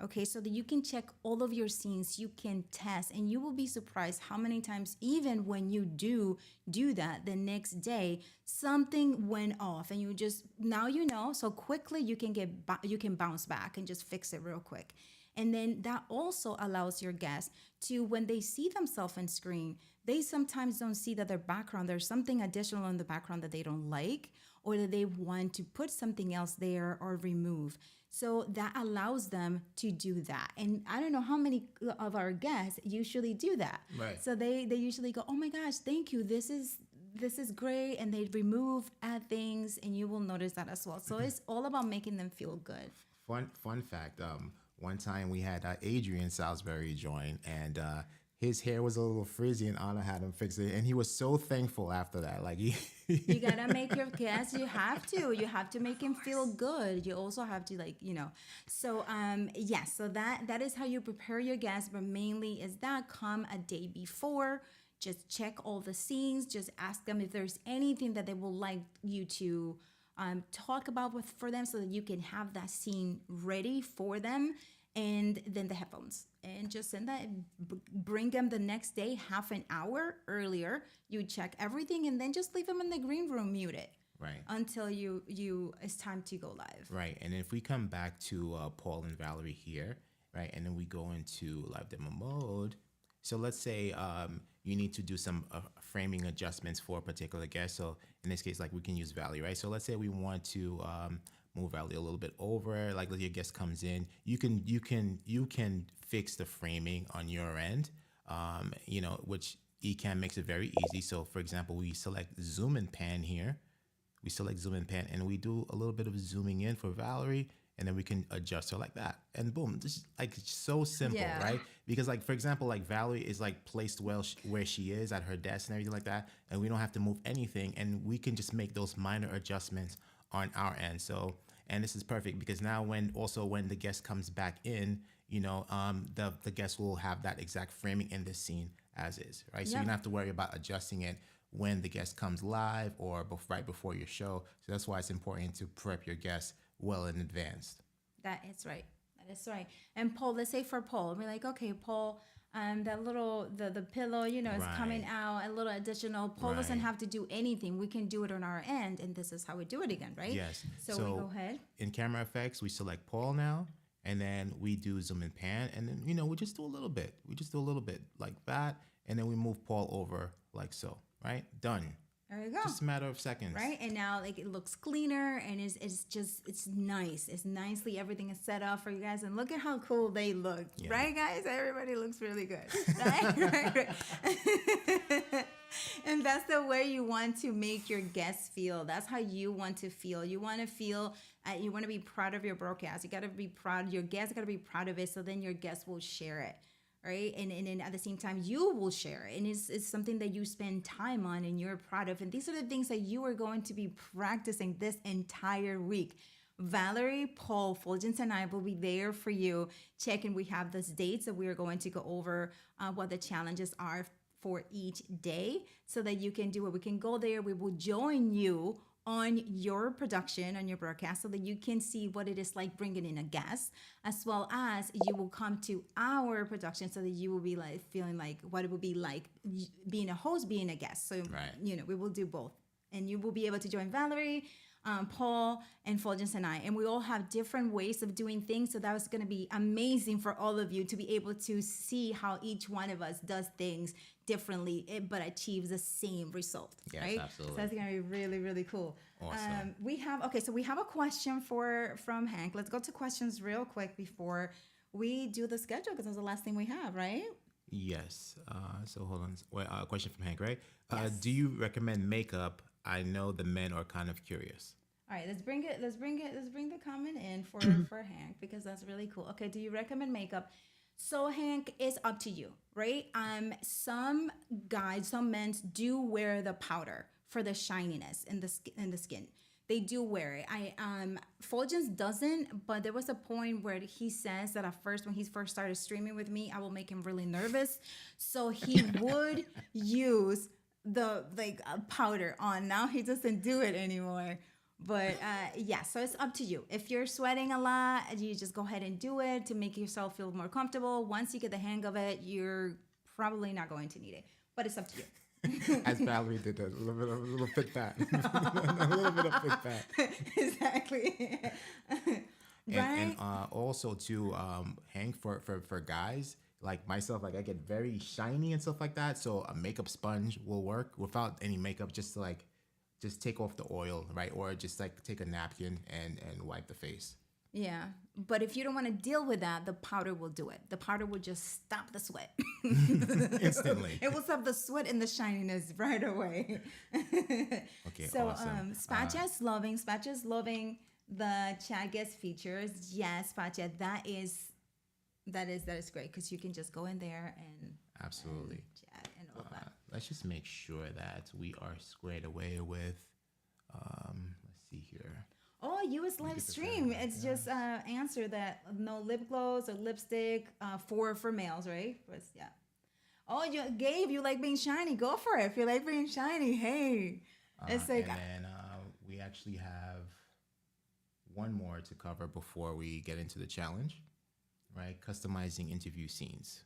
Okay, so that you can check all of your scenes, you can test, and you will be surprised how many times, even when you do that the next day, something went off, and now so quickly you can bounce back and just fix it real quick. And then that also allows your guests to, when they see themselves on screen, they sometimes don't see that there's something additional in the background that they don't like, or that they want to put something else there or remove. So that allows them to do that. And I don't know how many of our guests usually do that. Right. So they usually go, oh my gosh, thank you. This is great. And they remove, add things, and you will notice that as well. So it's all about making them feel good. Fun fact. One time we had Adrian Salisbury join, and his hair was a little frizzy, and Anna had him fix it, and he was so thankful after that. Like you gotta make your guests. You have to make him feel good. You also have to So yes. So that is how you prepare your guests. But mainly is that come a day before. Just check all the scenes. Just ask them if there's anything that they would like you to talk about for them, so that you can have that scene ready for them. And then the headphones, and just send that, bring them the next day, half an hour earlier. You check everything, and then just leave them in the green room muted. Right. Until it's time to go live. Right. And if we come back to Paul and Valerie here, right, and then we go into live demo mode. So let's say you need to do some framing adjustments for a particular guest. So in this case, like, we can use Valerie, right? So let's say we want to move Valerie a little bit over. Like, your guest comes in, you can fix the framing on your end, which Ecamm makes it very easy. So, for example, we select zoom and pan here. We select zoom and pan, and we do a little bit of zooming in for Valerie, and then we can adjust her like that, and boom, just like it's so simple, Yeah. right? Because, like, for example, like Valerie is like placed well where she is at her desk and everything like that, and we don't have to move anything, and we can just make those minor adjustments on our end. So, and this is perfect because now when the guest comes back in, the guest will have that exact framing in this scene as is, right? So you Yep. don't have to worry about adjusting it when the guest comes live or right before your show. So that's why it's important to prep your guests well in advance. That is right. That is right. And Paul, let's say for Paul, we're like, okay, Paul, that little the pillow, is coming Right. out, a little additional. Paul doesn't Right. have to do anything. We can do it on our end, and this is how we do it again, right? Yes. So we go ahead. In camera effects, we select Paul now, and then we do zoom and pan, and then we just do a little bit. We just do a little bit like that, and then we move Paul over like so. Right? Done. There you go. Just a matter of seconds. Right, and now like it looks cleaner, and it's nice. It's nicely, everything is set up for you guys, and look at how cool they look. Yeah. Right, guys? Everybody looks really good. Right? Right. And that's the way you want to make your guests feel. That's how you want to feel. You want to feel, you want to be proud of your broadcast. You got to be proud. Your guests got to be proud of it, so then your guests will share it. Right. And then at the same time, you will share it. And it's something that you spend time on and you're proud of. And these are the things that you are going to be practicing this entire week. Valerie, Paul, Fuljens, and I will be there for you. Checking, we have these dates that we are going to go over what the challenges are for each day so that you can do it. We can go there. We will join you on your production, on your broadcast, so that you can see what it is like bringing in a guest, as well as you will come to our production so that you will be like feeling like what it would be like being a host, being a guest. So, Right. We will do both. And you will be able to join Valerie, Paul, and Fuljens and I. And we all have different ways of doing things. So that was going to be amazing for all of you to be able to see how each one of us does things differently, but achieves the same result. Yes, right? absolutely. So that's going to be really, really cool. Awesome. We have a question from Hank. Let's go to questions real quick before we do the schedule, because that's the last thing we have, right? Yes. So hold on. Wait, question from Hank, right? Yes. Do you recommend makeup? I know the men are kind of curious. All right, let's bring the comment in for Hank, because that's really cool. Okay, do you recommend makeup? So Hank, it's up to you, right? Some guys, some men do wear the powder for the shininess in the skin. They do wear it. Fuljens doesn't, but there was a point where he says that at first, when he first started streaming with me, I will make him really nervous. So he would use the powder on. Now he doesn't do it anymore. But yeah, so it's up to you. If you're sweating a lot, you just go ahead and do it to make yourself feel more comfortable. Once you get the hang of it, you're probably not going to need it. But it's up to you. As Valerie did, a little fit fat. A little bit of fit fat. Exactly. Right. And also too, Hank, for guys like myself, like I get very shiny and stuff like that. So a makeup sponge will work without any makeup, just to just take off the oil, right? Or just like take a napkin and wipe the face. Yeah, but if you don't want to deal with that, the powder will do it. The powder will just stop the sweat. Instantly. It will stop the sweat and the shininess right away. Okay, so, awesome. Spacha's loving the chat guest features. Yes, Spacha, that is great, because you can just go in there and Absolutely. and chat and all that. Let's just make sure that we are squared away with, let's see here. Oh, US live stream. It's just answer that no lip gloss or lipstick for males, right? But yeah. Oh, Gabe, you like being shiny? Go for it. If you like being shiny, hey. It's like, And then we actually have one more to cover before we get into the challenge, right? Customizing interview scenes.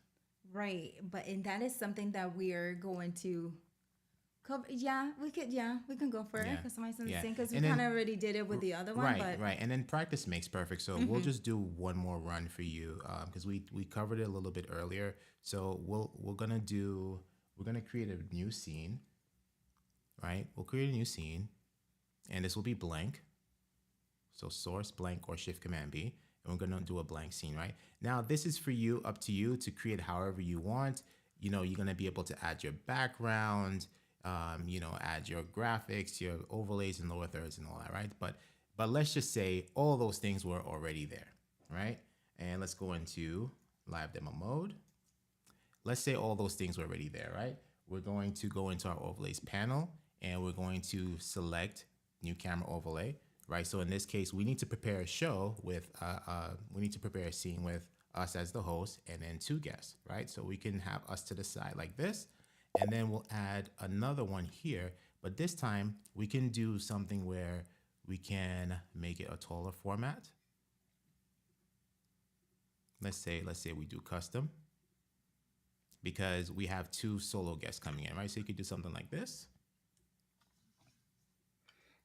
right, and that is something that we are going to cover. Yeah, we can go for it. Yeah. Customizing the Yeah. scene, because we And then- kind of already did it with the other one. Right, But right. And then practice makes perfect. So we'll just do one more run for you, because we covered it a little bit earlier. So we're gonna create a new scene, right? We'll create a new scene, and this will be blank. So source blank or shift command B. And we're going to do a blank scene, right? Now, this is for you, up to you to create however you want. You know, you're going to be able to add your background, you know, add your graphics, your overlays and lower thirds and all that, right? But let's just say all those things were already there, right? And let's go into live demo mode. Let's say all those things were already there, right? We're going to go into our overlays panel and we're going to select new camera overlay, right? So in this case, we need to prepare a show with, we need to prepare a scene with us as the host and then 2 guests, right? So we can have us to the side like this, and then we'll add another one here. But this time we can do something where we can make it a taller format. Let's say we do custom, because we have 2 solo guests coming in, right? So you could do something like this,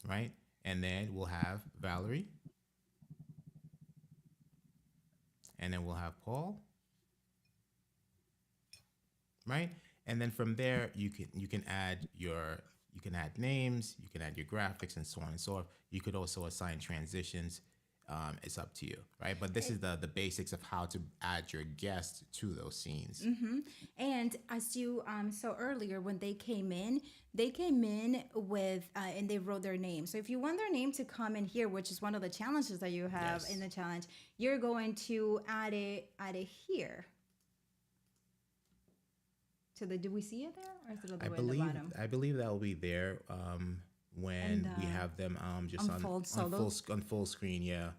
right? And then we'll have Valerie, and then we'll have Paul, right? And then from there, you can add names, you can add your graphics, and so on and so forth. You could also assign transitions. It's up to you, right? But this is the basics of how to add your guests to those scenes. And as you saw earlier, when they came in with and they wrote their name. So if you want their name to come in here, which is one of the challenges that you have in the challenge, you're going to add it here. So do we see it there, or is it all the way at the bottom? I believe that will be there when we have them just on full screen,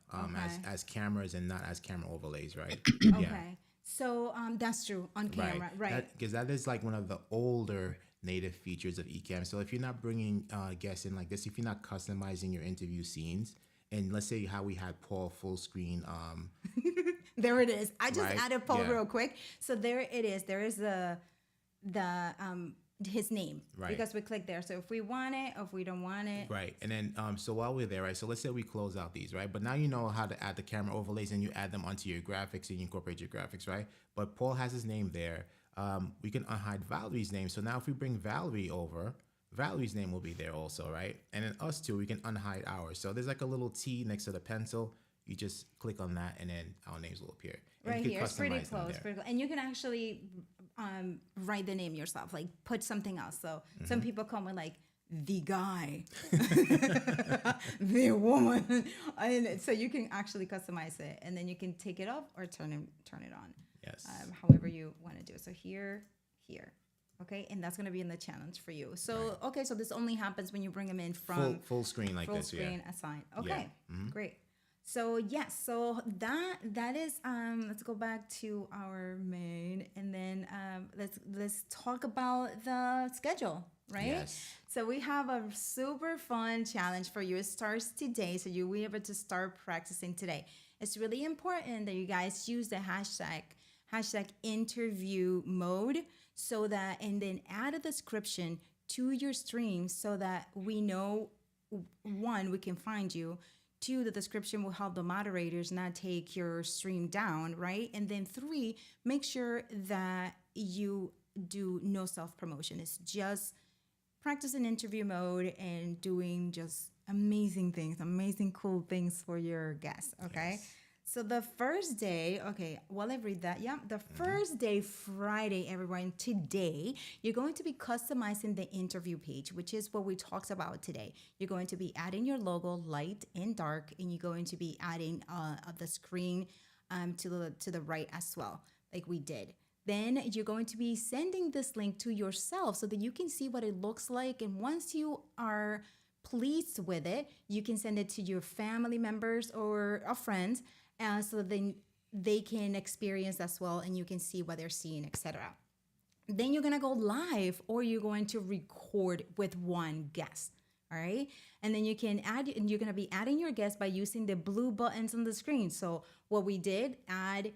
as cameras and not as camera overlays, right? Okay. So that's true, on camera, right? Because that is like one of the older native features of Ecamm. So if you're not bringing guests in like this, if you're not customizing your interview scenes, and let's say how we had Paul full screen. There it is. I just added Paul real quick. So there it is. There is his name, right? Because we click there. So if we want it, or if we don't want it, right? And then so while we're there, right? So let's say we close out these, right? But now you know how to add the camera overlays, and you add them onto your graphics, and you incorporate your graphics, right? But Paul has his name there. We can unhide Valerie's name. So now if we bring Valerie over, Valerie's name will be there also, right? And then us two, we can unhide ours. So there's like a little T next to the pencil. You just click on that, and then our names will appear. And right you here, it's pretty close, and you can actually write the name yourself, like put something else. So some people come with like the guy, the woman, and so you can actually customize it, and then you can take it off or turn it on. Yes. However you want to do it. So here. Okay, and that's going to be in the challenge for you. So, okay, so this only happens when you bring them in from full screen like full this. screen assigned. Okay, great. So yes, so that is let's go back to our main, and then let's talk about the schedule, right? Yes. So we have a super fun challenge for you. It starts today, so you'll be able to start practicing today. It's really important that you guys use the hashtag interview mode, so that, and then add a description to your stream so that we know, one, we can find you. 2, the description will help the moderators not take your stream down, right? And then 3, make sure that you do no self-promotion. It's just practice in interview mode and doing just amazing things, amazing cool things for your guests, okay? Yes. So the first day, okay, while I read that, the first day, Friday, everyone, today, you're going to be customizing the interview page, which is what we talked about today. You're going to be adding your logo, light and dark, and you're going to be adding the screen to the right as well, like we did. Then you're going to be sending this link to yourself so that you can see what it looks like. And once you are pleased with it, you can send it to your family members or friends, so then they can experience as well, and you can see what they're seeing, etc. Then you're gonna go live, or you're going to record with one guest. All right, and then you can add, and you're gonna be adding your guest by using the blue buttons on the screen. So what we did, add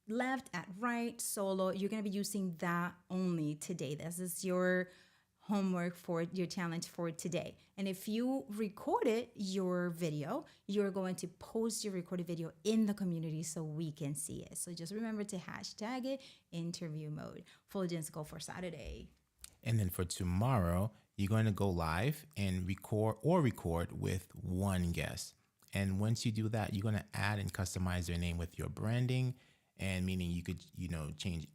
left, add right, solo. You're gonna be using that only today. This is your homework for your challenge for today. And if you recorded your video, you're going to post your recorded video in the community so we can see it. So just remember to hashtag it interview mode. Fuljens go for Saturday. And then for tomorrow, you're going to go live and record with one guest. And once you do that, you're going to add and customize their name with your branding. And meaning you could,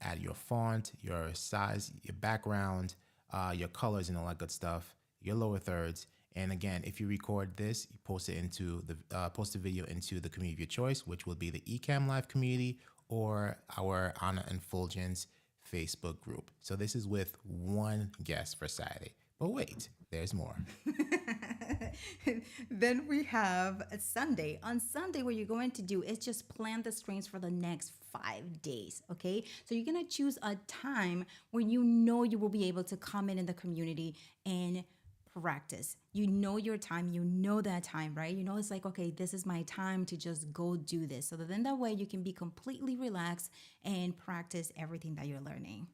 add your font, your size, your background, your colors, and all that good stuff, your lower thirds. And again, if you record this, you post it into post the video into the community of your choice, which will be the Ecamm Live community or our Anna and Fuljens Facebook group. So this is with one guest for Saturday. But wait, there's more. Then we have a Sunday. On Sunday, what you're going to do is just plan the streams for the next 5 days. Okay. So you're going to choose a time when you know you will be able to come in the community and practice. You know your time, you know that time, right? You know, it's like, okay, this is my time to just go do this. So then that way you can be completely relaxed and practice everything that you're learning.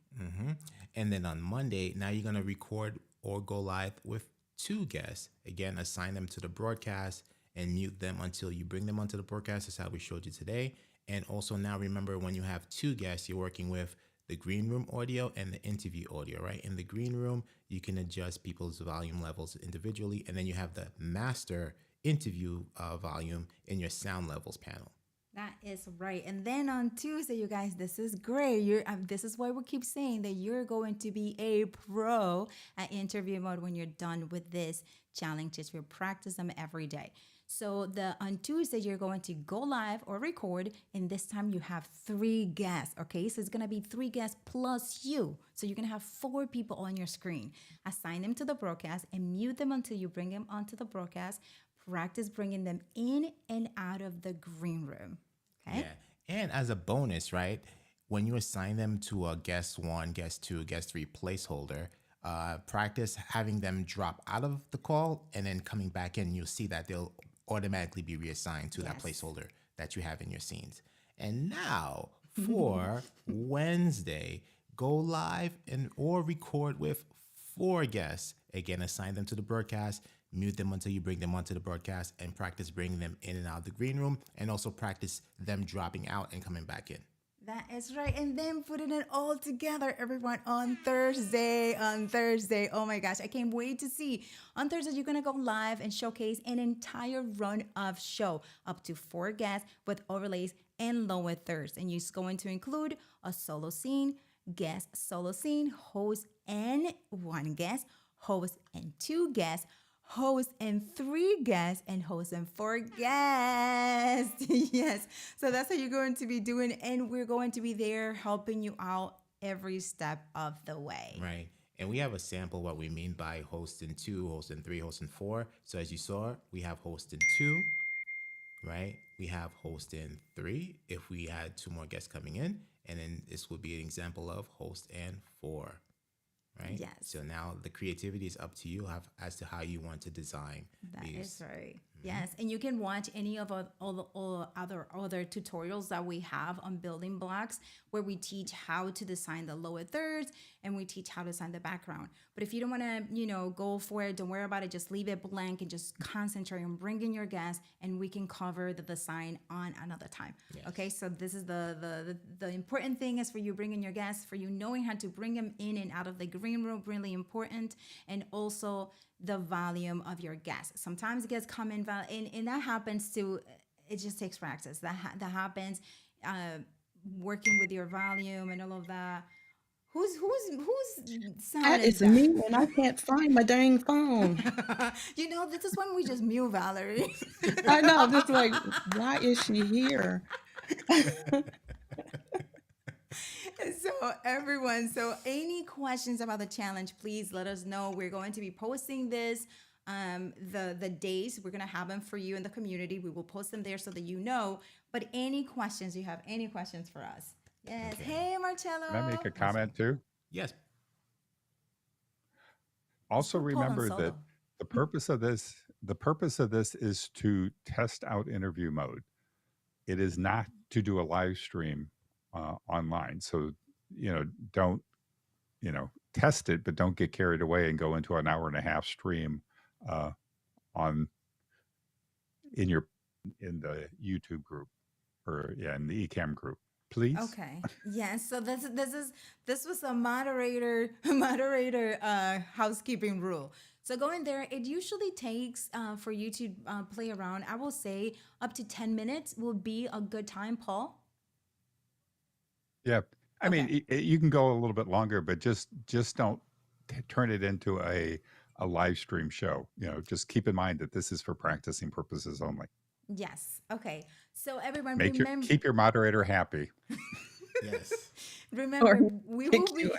And then on Monday, now you're going to record or go live with two guests. Again, assign them to the broadcast and mute them until you bring them onto the broadcast. That's how we showed you today. And also now remember, when you have two guests, you're working with the green room audio and the interview audio, right? In the green room, you can adjust people's volume levels individually. And then you have the master interview volume in your sound levels panel. That is right. And then on Tuesday, you guys, this is great. This is why we keep saying that you're going to be a pro at interview mode when you're done with this challenges. We practice them every day. So on Tuesday, you're going to go live or record, and this time you have 3 guests, okay? So it's going to be 3 guests plus you. So you're going to have 4 people on your screen. Assign them to the broadcast and mute them until you bring them onto the broadcast. Practice bringing them in and out of the green room, okay? Yeah. And as a bonus, right, when you assign them to a guest 1, guest 2, guest 3 placeholder, practice having them drop out of the call and then coming back in. You'll see that they'll automatically be reassigned to that placeholder that you have in your scenes. And now for Wednesday, go live or record with 4 guests. Again, assign them to the broadcast, mute them until you bring them onto the broadcast, and practice bringing them in and out of the green room, and also practice them dropping out and coming back in. That is right. And then putting it all together, everyone, on Thursday. Oh my gosh, I can't wait to see. On Thursday, you're going to go live and showcase an entire run of show, up to 4 guests with overlays and lower thirds. And you're going to include a solo scene, guest solo scene, host and 1 guest, host and 2 guests, host and 3 guests, and host and 4 guests. Yes. So that's how you're going to be doing. And we're going to be there helping you out every step of the way. Right. And we have a sample what we mean by host and 2, host and 3, host and 4. So as you saw, we have host and 2, right? We have host and 3 if we had 2 more guests coming in. And then this would be an example of host and 4. Right? Yes. So now the creativity is up to you as to how you want to design That these. is right. Yes, and you can watch any of all other tutorials that we have on Building Blocks, where we teach how to design the lower thirds and we teach how to design the background. But if you don't want to, go for it, don't worry about it. Just leave it blank and just concentrate on bringing your guests, and we can cover the design on another time. Yes. Okay, so this is the important thing is for you bringing your guests, for you knowing how to bring them in and out of the green room, really important, and also the volume of your guests. Sometimes guests come in, and that happens too. It just takes practice. That happens. Working with your volume and all of that. Who's sound That is me, and I can't find my dang phone. This is when we just mute Valerie. I know. I'm just like, why is she here? So everyone, any questions about the challenge, please let us know. We're going to be posting this, the days. We're going to have them for you in the community. We will post them there so that you know. But any questions, you have any questions for us? Yes. Okay. Hey, Marcello. Can I make a comment too? Yes. Also Paul remember and Solo. that the purpose of this is to test out interview mode. It is not to do a live stream online. So, don't, test it, but don't get carried away and go into an hour and a half stream in the YouTube group in the Ecamm group. please? Okay. Yes. So this was a moderator housekeeping rule. So go in there. It usually takes for you to play around. I will say up to 10 minutes will be a good time, Paul. Yeah. I mean, Okay. you can go a little bit longer, but just don't turn it into a live stream show. Just keep in mind that this is for practicing purposes only. Yes. Okay. So everyone remember Keep your moderator happy. Yes. Or remember he we kick will you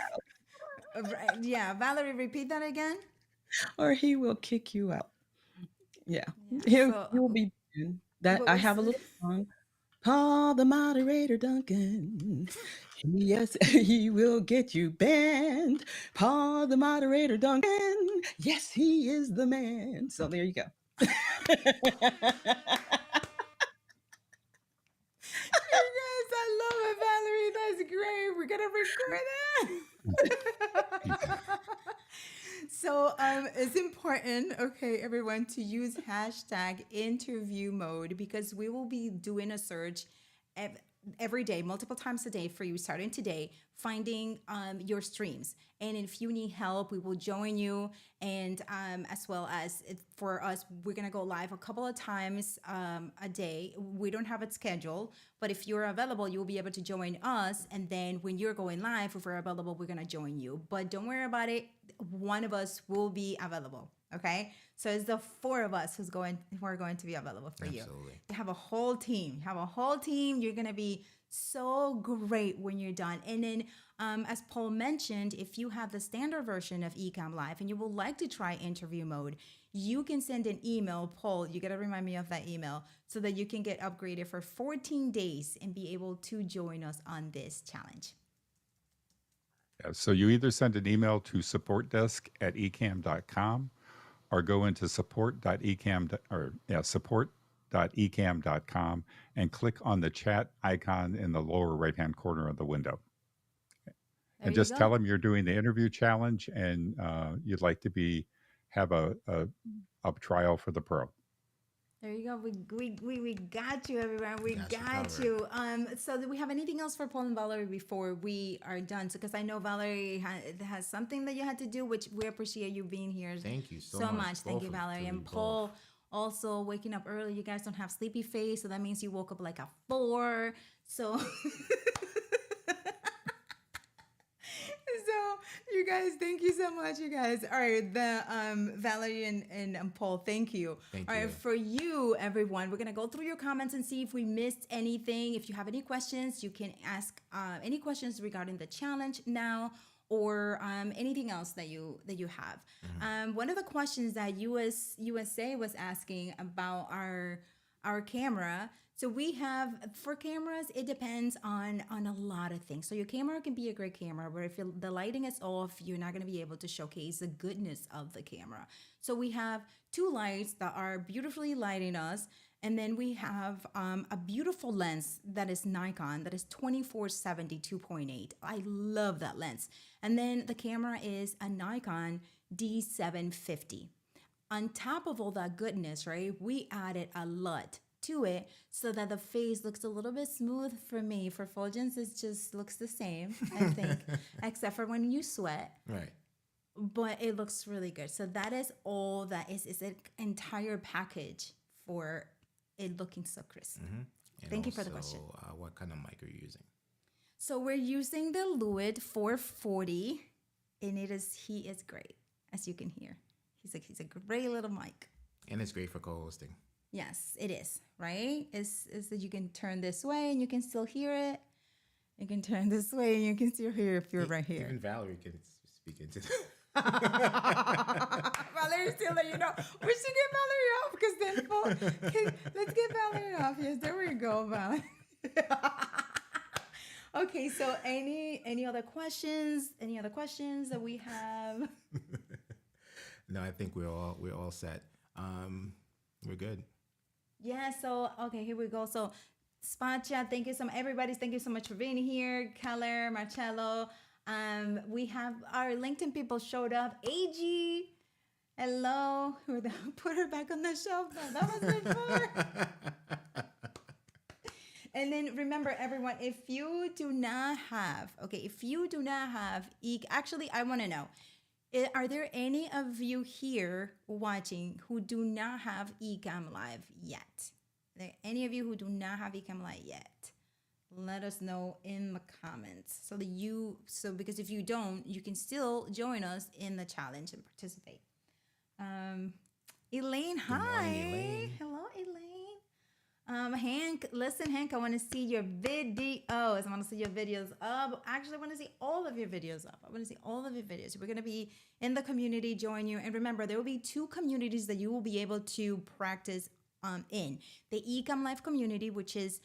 be right, yeah, Valerie, repeat that again. or he will kick you out. Yeah. Yeah. He So will be banned. That what I was have a little song. Paul the moderator Duncan. Yes, he will get you banned. Paul the moderator Duncan. Yes, he is the man. So there you go. You guys, I love it, Valerie. That's great. We're gonna record that. So it's important, okay, everyone, to use hashtag interview mode because we will be doing a search every day, multiple times a day for you, starting today, finding your streams. And if you need help, we will join you. And as well as for us, we're going to go live a couple of times a day. We don't have it scheduled, but if you're available, you'll be able to join us. And then when you're going live, if we're available, we're going to join you. But don't worry about it. One of us will be available. Okay. So it's the four of us who are going to be available for you. Absolutely. You have a whole team. You're going to be so great when you're done. And then, as Paul mentioned, if you have the standard version of Ecamm Live and you would like to try interview mode, you can send an email. Paul, you got to remind me of that email so that you can get upgraded for 14 days and be able to join us on this challenge. Yeah, so you either send an email to supportdesk@ecam.com or go into support.ecam.com and click on the chat icon in the lower right-hand corner of the window. There And you just tell go. them you're doing the interview challenge and you'd like to have a trial for the pro. There you go. We got you, everyone. We Got you got covered. you. So do we have anything else for Paul and Valerie before we are done? So because I know Valerie has something that you had to do, which we appreciate you being here. Thank you so much. much. Thank you, Both of Valerie. you And both. Paul also waking up early. You guys don't have sleepy face, so that means you woke up like at 4. So So you guys, thank you so much, you guys. All right, the Valerie and Paul, thank you. Thank All right, you. for you, everyone, we're gonna go through your comments and see if we missed anything. If you have any questions, you can ask any questions regarding the challenge now or anything else that you have. One of the questions that USA was asking about our camera. So we have, for cameras, it depends on a lot of things. So your camera can be a great camera, but if the lighting is off, you're not going to be able to showcase the goodness of the camera. So we have 2 lights that are beautifully lighting us. And then we have a beautiful lens that is Nikon, that is 2470 2.8. I love that lens. And then the camera is a Nikon D750. On top of all that goodness, right, we added a LUT to it so that the face looks a little bit smooth for me. For Fuljens, it just looks the same, I think, except for when you sweat. Right. But it looks really good. So that is all that is. It's an entire package for it looking so crisp. And Thank you for the question. What kind of mic are you using? So we're using the Lewitt 440, and he is great, as you can hear. He's a great little mic. And it's great for co-hosting. Yes, it is, right? Is that you can turn this way and you can still hear it. You can turn this way and you can still hear if you're right here. Even Valerie can speak into that. Valerie still let you know. We should get Valerie off because then let's get Valerie off. Yes, there we go, Valerie. Okay, so any other questions? Any other questions that we have? No, I think we're all set. We're good. Yeah, so okay, here we go. So Spot Chat, thank you so much. Everybody, thank you so much for being here. Keller, Marcello. We have our LinkedIn people showed up. AG, hello. Put her back on the shelf. That was before. And then remember, everyone, if you do not have, actually, I want to know, are there any of you here watching who do not have Ecamm Live yet? Are there any of you who do not have Ecamm Live yet? Let us know in the comments because if you don't, you can still join us in the challenge and participate. Elaine, hi. Good morning, Elaine. Hello, Elaine. Hank, listen, Hank, I want to see your videos. I want to see your videos up. Actually, I want to see all of your videos up. I want to see all of your videos. We're going to be in the community, join you. And remember, there will be 2 communities that you will be able to practice in. The Ecamm Live community, which is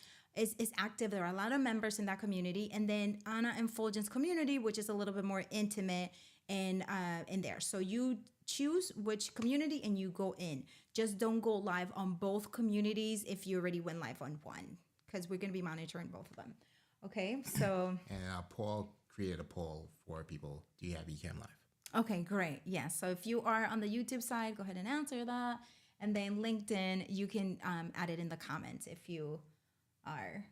active. There are a lot of members in that community. And then Anna and Fuljens community, which is a little bit more intimate and in there. So you choose which community and you go in. Just don't go live on both communities if you already went live on one, because we're going to be monitoring both of them. Okay, so. And Paul created a poll for people. Do you have Ecamm Live? Okay, great. Yeah, so if you are on the YouTube side, go ahead and answer that. And then LinkedIn, you can add it in the comments if you are,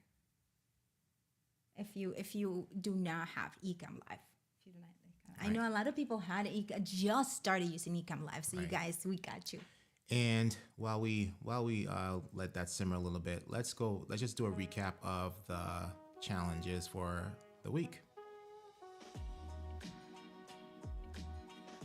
if you do not have Ecamm Live. If you do not. I know a lot of people had just started using Ecamm Live, so you guys, we got you. And while we let that simmer a little bit, let's just do a recap of the challenges for the week.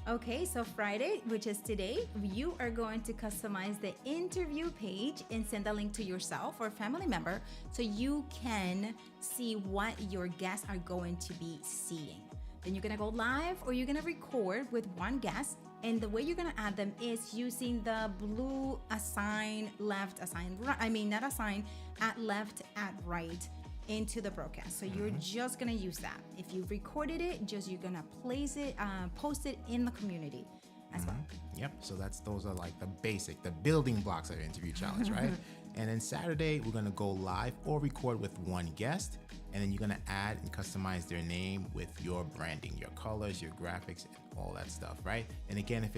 Okay, so Friday, which is today, you are going to customize the interview page and send a link to yourself or family member so you can see what your guests are going to be seeing. Then you're gonna go live or you're gonna record with one guest. And the way you're gonna add them is using the blue assign, left, assign, right. I mean, not assign, at left, at right into the broadcast. So you're just gonna use that. If you recorded it, you're gonna place it, post it in the community as well. Yep. So those are like the building blocks of an interview challenge, right? And then Saturday, we're gonna go live or record with one guest. And then you're gonna add and customize their name with your branding, your colors, your graphics, and all that stuff, right? And again, if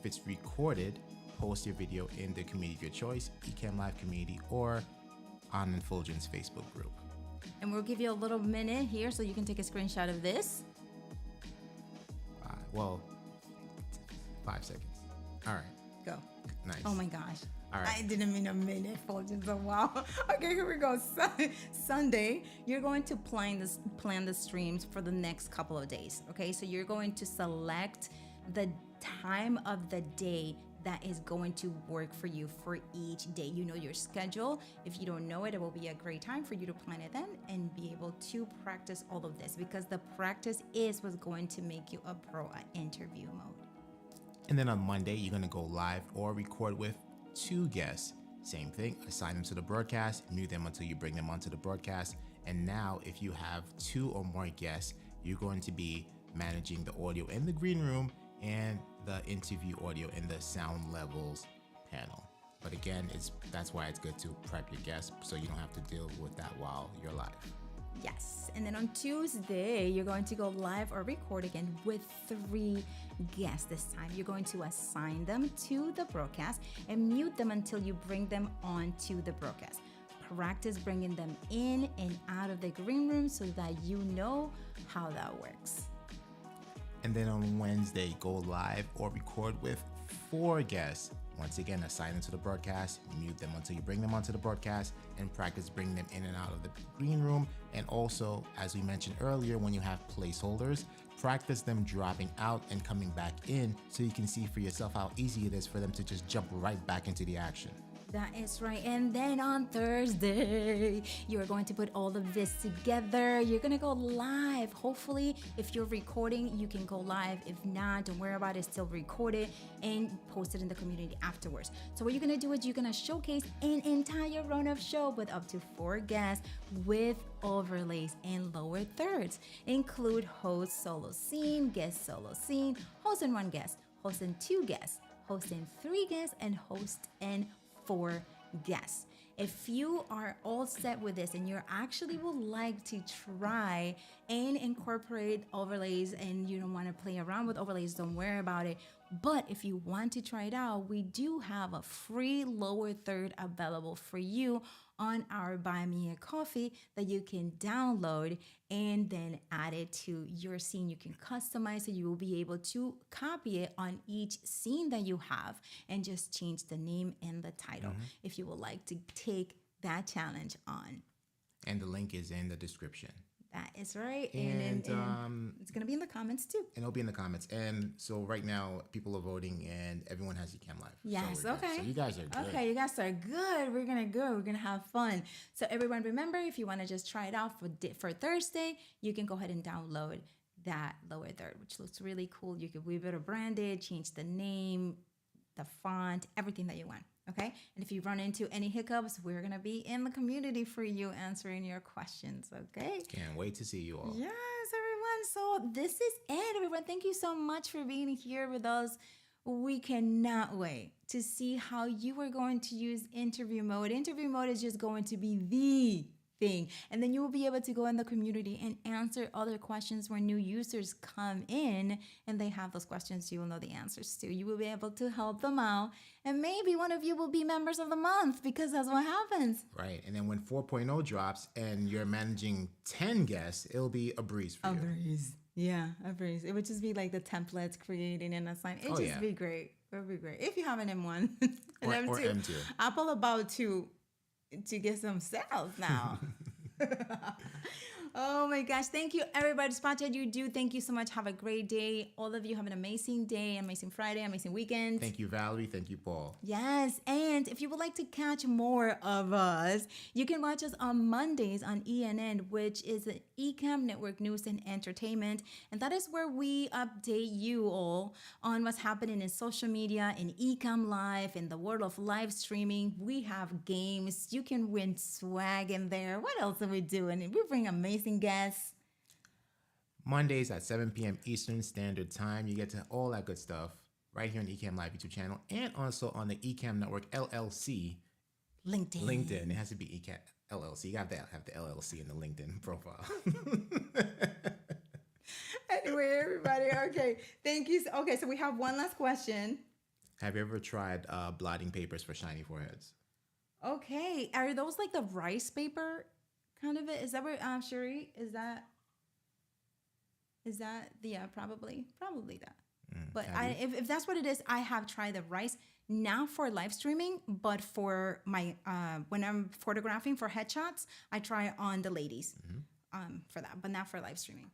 it's recorded, post your video in the community of your choice, Ecamm Live community, or on Fuljens Facebook group. And we'll give you a little minute here so you can take a screenshot of this. 5 seconds. All right. Go. Nice. Oh my gosh. All right. I didn't mean a minute, Fuljens. Oh, wow. Okay, here we go. Sunday, you're going to plan the streams for the next couple of days. Okay, so you're going to select the time of the day that is going to work for you for each day. You know your schedule. If you don't know it, it will be a great time for you to plan it then and be able to practice all of this, because the practice is what's going to make you a pro at interview mode. And then on Monday, you're gonna go live or record with 2 guests. Same thing, assign them to the broadcast, mute them until you bring them onto the broadcast. And now if you have 2 or more guests, you're going to be managing the audio in the green room and the interview audio in the sound levels panel. But again, that's why it's good to prep your guests so you don't have to deal with that while you're live. Yes, and then on Tuesday, you're going to go live or record again with 3 guests this time. You're going to assign them to the broadcast and mute them until you bring them onto the broadcast. Practice bringing them in and out of the green room so that you know how that works. And then on Wednesday, go live or record with 4 guests. Once again, assign them to the broadcast, mute them until you bring them onto the broadcast, and practice bringing them in and out of the green room. And also, as we mentioned earlier, when you have placeholders, practice them dropping out and coming back in so you can see for yourself how easy it is for them to just jump right back into the action. That is right. And then on Thursday, you're going to put all of this together. You're going to go live. Hopefully, if you're recording, you can go live. If not, don't worry about it. Still record it and post it in the community afterwards. So what you're going to do is you're going to showcase an entire run-up show with up to 4 guests with overlays and lower thirds. Include host solo scene, guest solo scene, host and 1 guest, host and 2 guests, host and 3 guests, and host and 4 guests. If you are all set with this and you actually would like to try and incorporate overlays and you don't want to play around with overlays, don't worry about it. But if you want to try it out, we do have a free lower third available for you on our Buy Me a Coffee that you can download and then add it to your scene. You can customize it. You will be able to copy it on each scene that you have and just change the name and the title if you would like to take that challenge on. And the link is in the description. That is right. And, it's going to be in the comments too. And it'll be in the comments. And so right now, people are voting and everyone has Ecamm Live. Yes, so okay. So you guys are good. Okay, you guys are good. We're going to have fun. So everyone remember, if you want to just try it out for Thursday, you can go ahead and download that lower third, which looks really cool. You can leave it or brand it, change the name, the font, everything that you want. Okay. And if you run into any hiccups, we're going to be in the community for you answering your questions. Okay. Can't wait to see you all. Yes, everyone. So this is it, everyone. Thank you so much for being here with us. We cannot wait to see how you are going to use interview mode. Interview mode is just going to be the thing. And then you will be able to go in the community and answer other questions when new users come in and they have those questions you will know the answers to. You will be able to help them out. And maybe one of you will be members of the month because that's what happens. Right. And then when 4.0 drops and you're managing 10 guests, it'll be a breeze for you. A breeze. Yeah, a breeze. It would just be like the templates creating and assigning. It'd just be great. It would be great. If you have an M1 and or M2. M2. Apple about to get some sales now. Oh my gosh. Thank you, everybody. Spot you do. Thank you so much. Have a great day. All of you have an amazing day, amazing Friday, amazing weekend. Thank you, Valerie. Thank you, Paul. Yes. And if you would like to catch more of us, you can watch us on Mondays on ENN, which is the Ecamm Network News and Entertainment. And that is where we update you all on what's happening in social media, in Ecamm Live, in the world of live streaming. We have games. You can win swag in there. What else are we doing? We bring amazing guests. Mondays at 7 p.m. Eastern Standard Time. You get to all that good stuff right here on the Ecamm Live YouTube channel and also on the Ecamm Network LLC. LinkedIn. It has to be Ecamm LLC. You have to have the LLC in the LinkedIn profile. Anyway, everybody. Okay. Thank you. Okay. So we have one last question. Have you ever tried blotting papers for shiny foreheads? Okay. Are those like the rice paper kind of it? Is that what, Sherry? Is that yeah, probably that. But if that's what it is, I have tried the rice, not for live streaming, but for my when I'm photographing for headshots, I try on the ladies for that, but not for live streaming.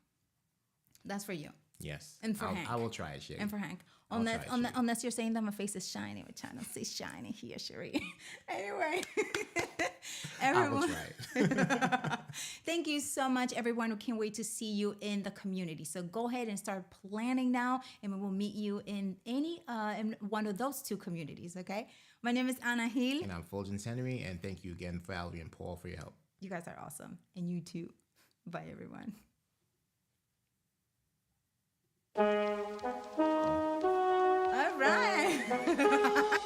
That's for you. Yes. And for Hank. I will try it, Sherry. And for Hank. Unless you're saying that my face is shiny, which I don't see shiny here, Sherry. Anyway. Everyone. I will try it. Thank you so much, everyone. We can't wait to see you in the community. So go ahead and start planning now, and we will meet you in in one of those two communities, okay? My name is Ana Gil. And I'm Fuljens Henry, and thank you again, Valerie and Paul, for your help. You guys are awesome. And you too. Bye, everyone. All right.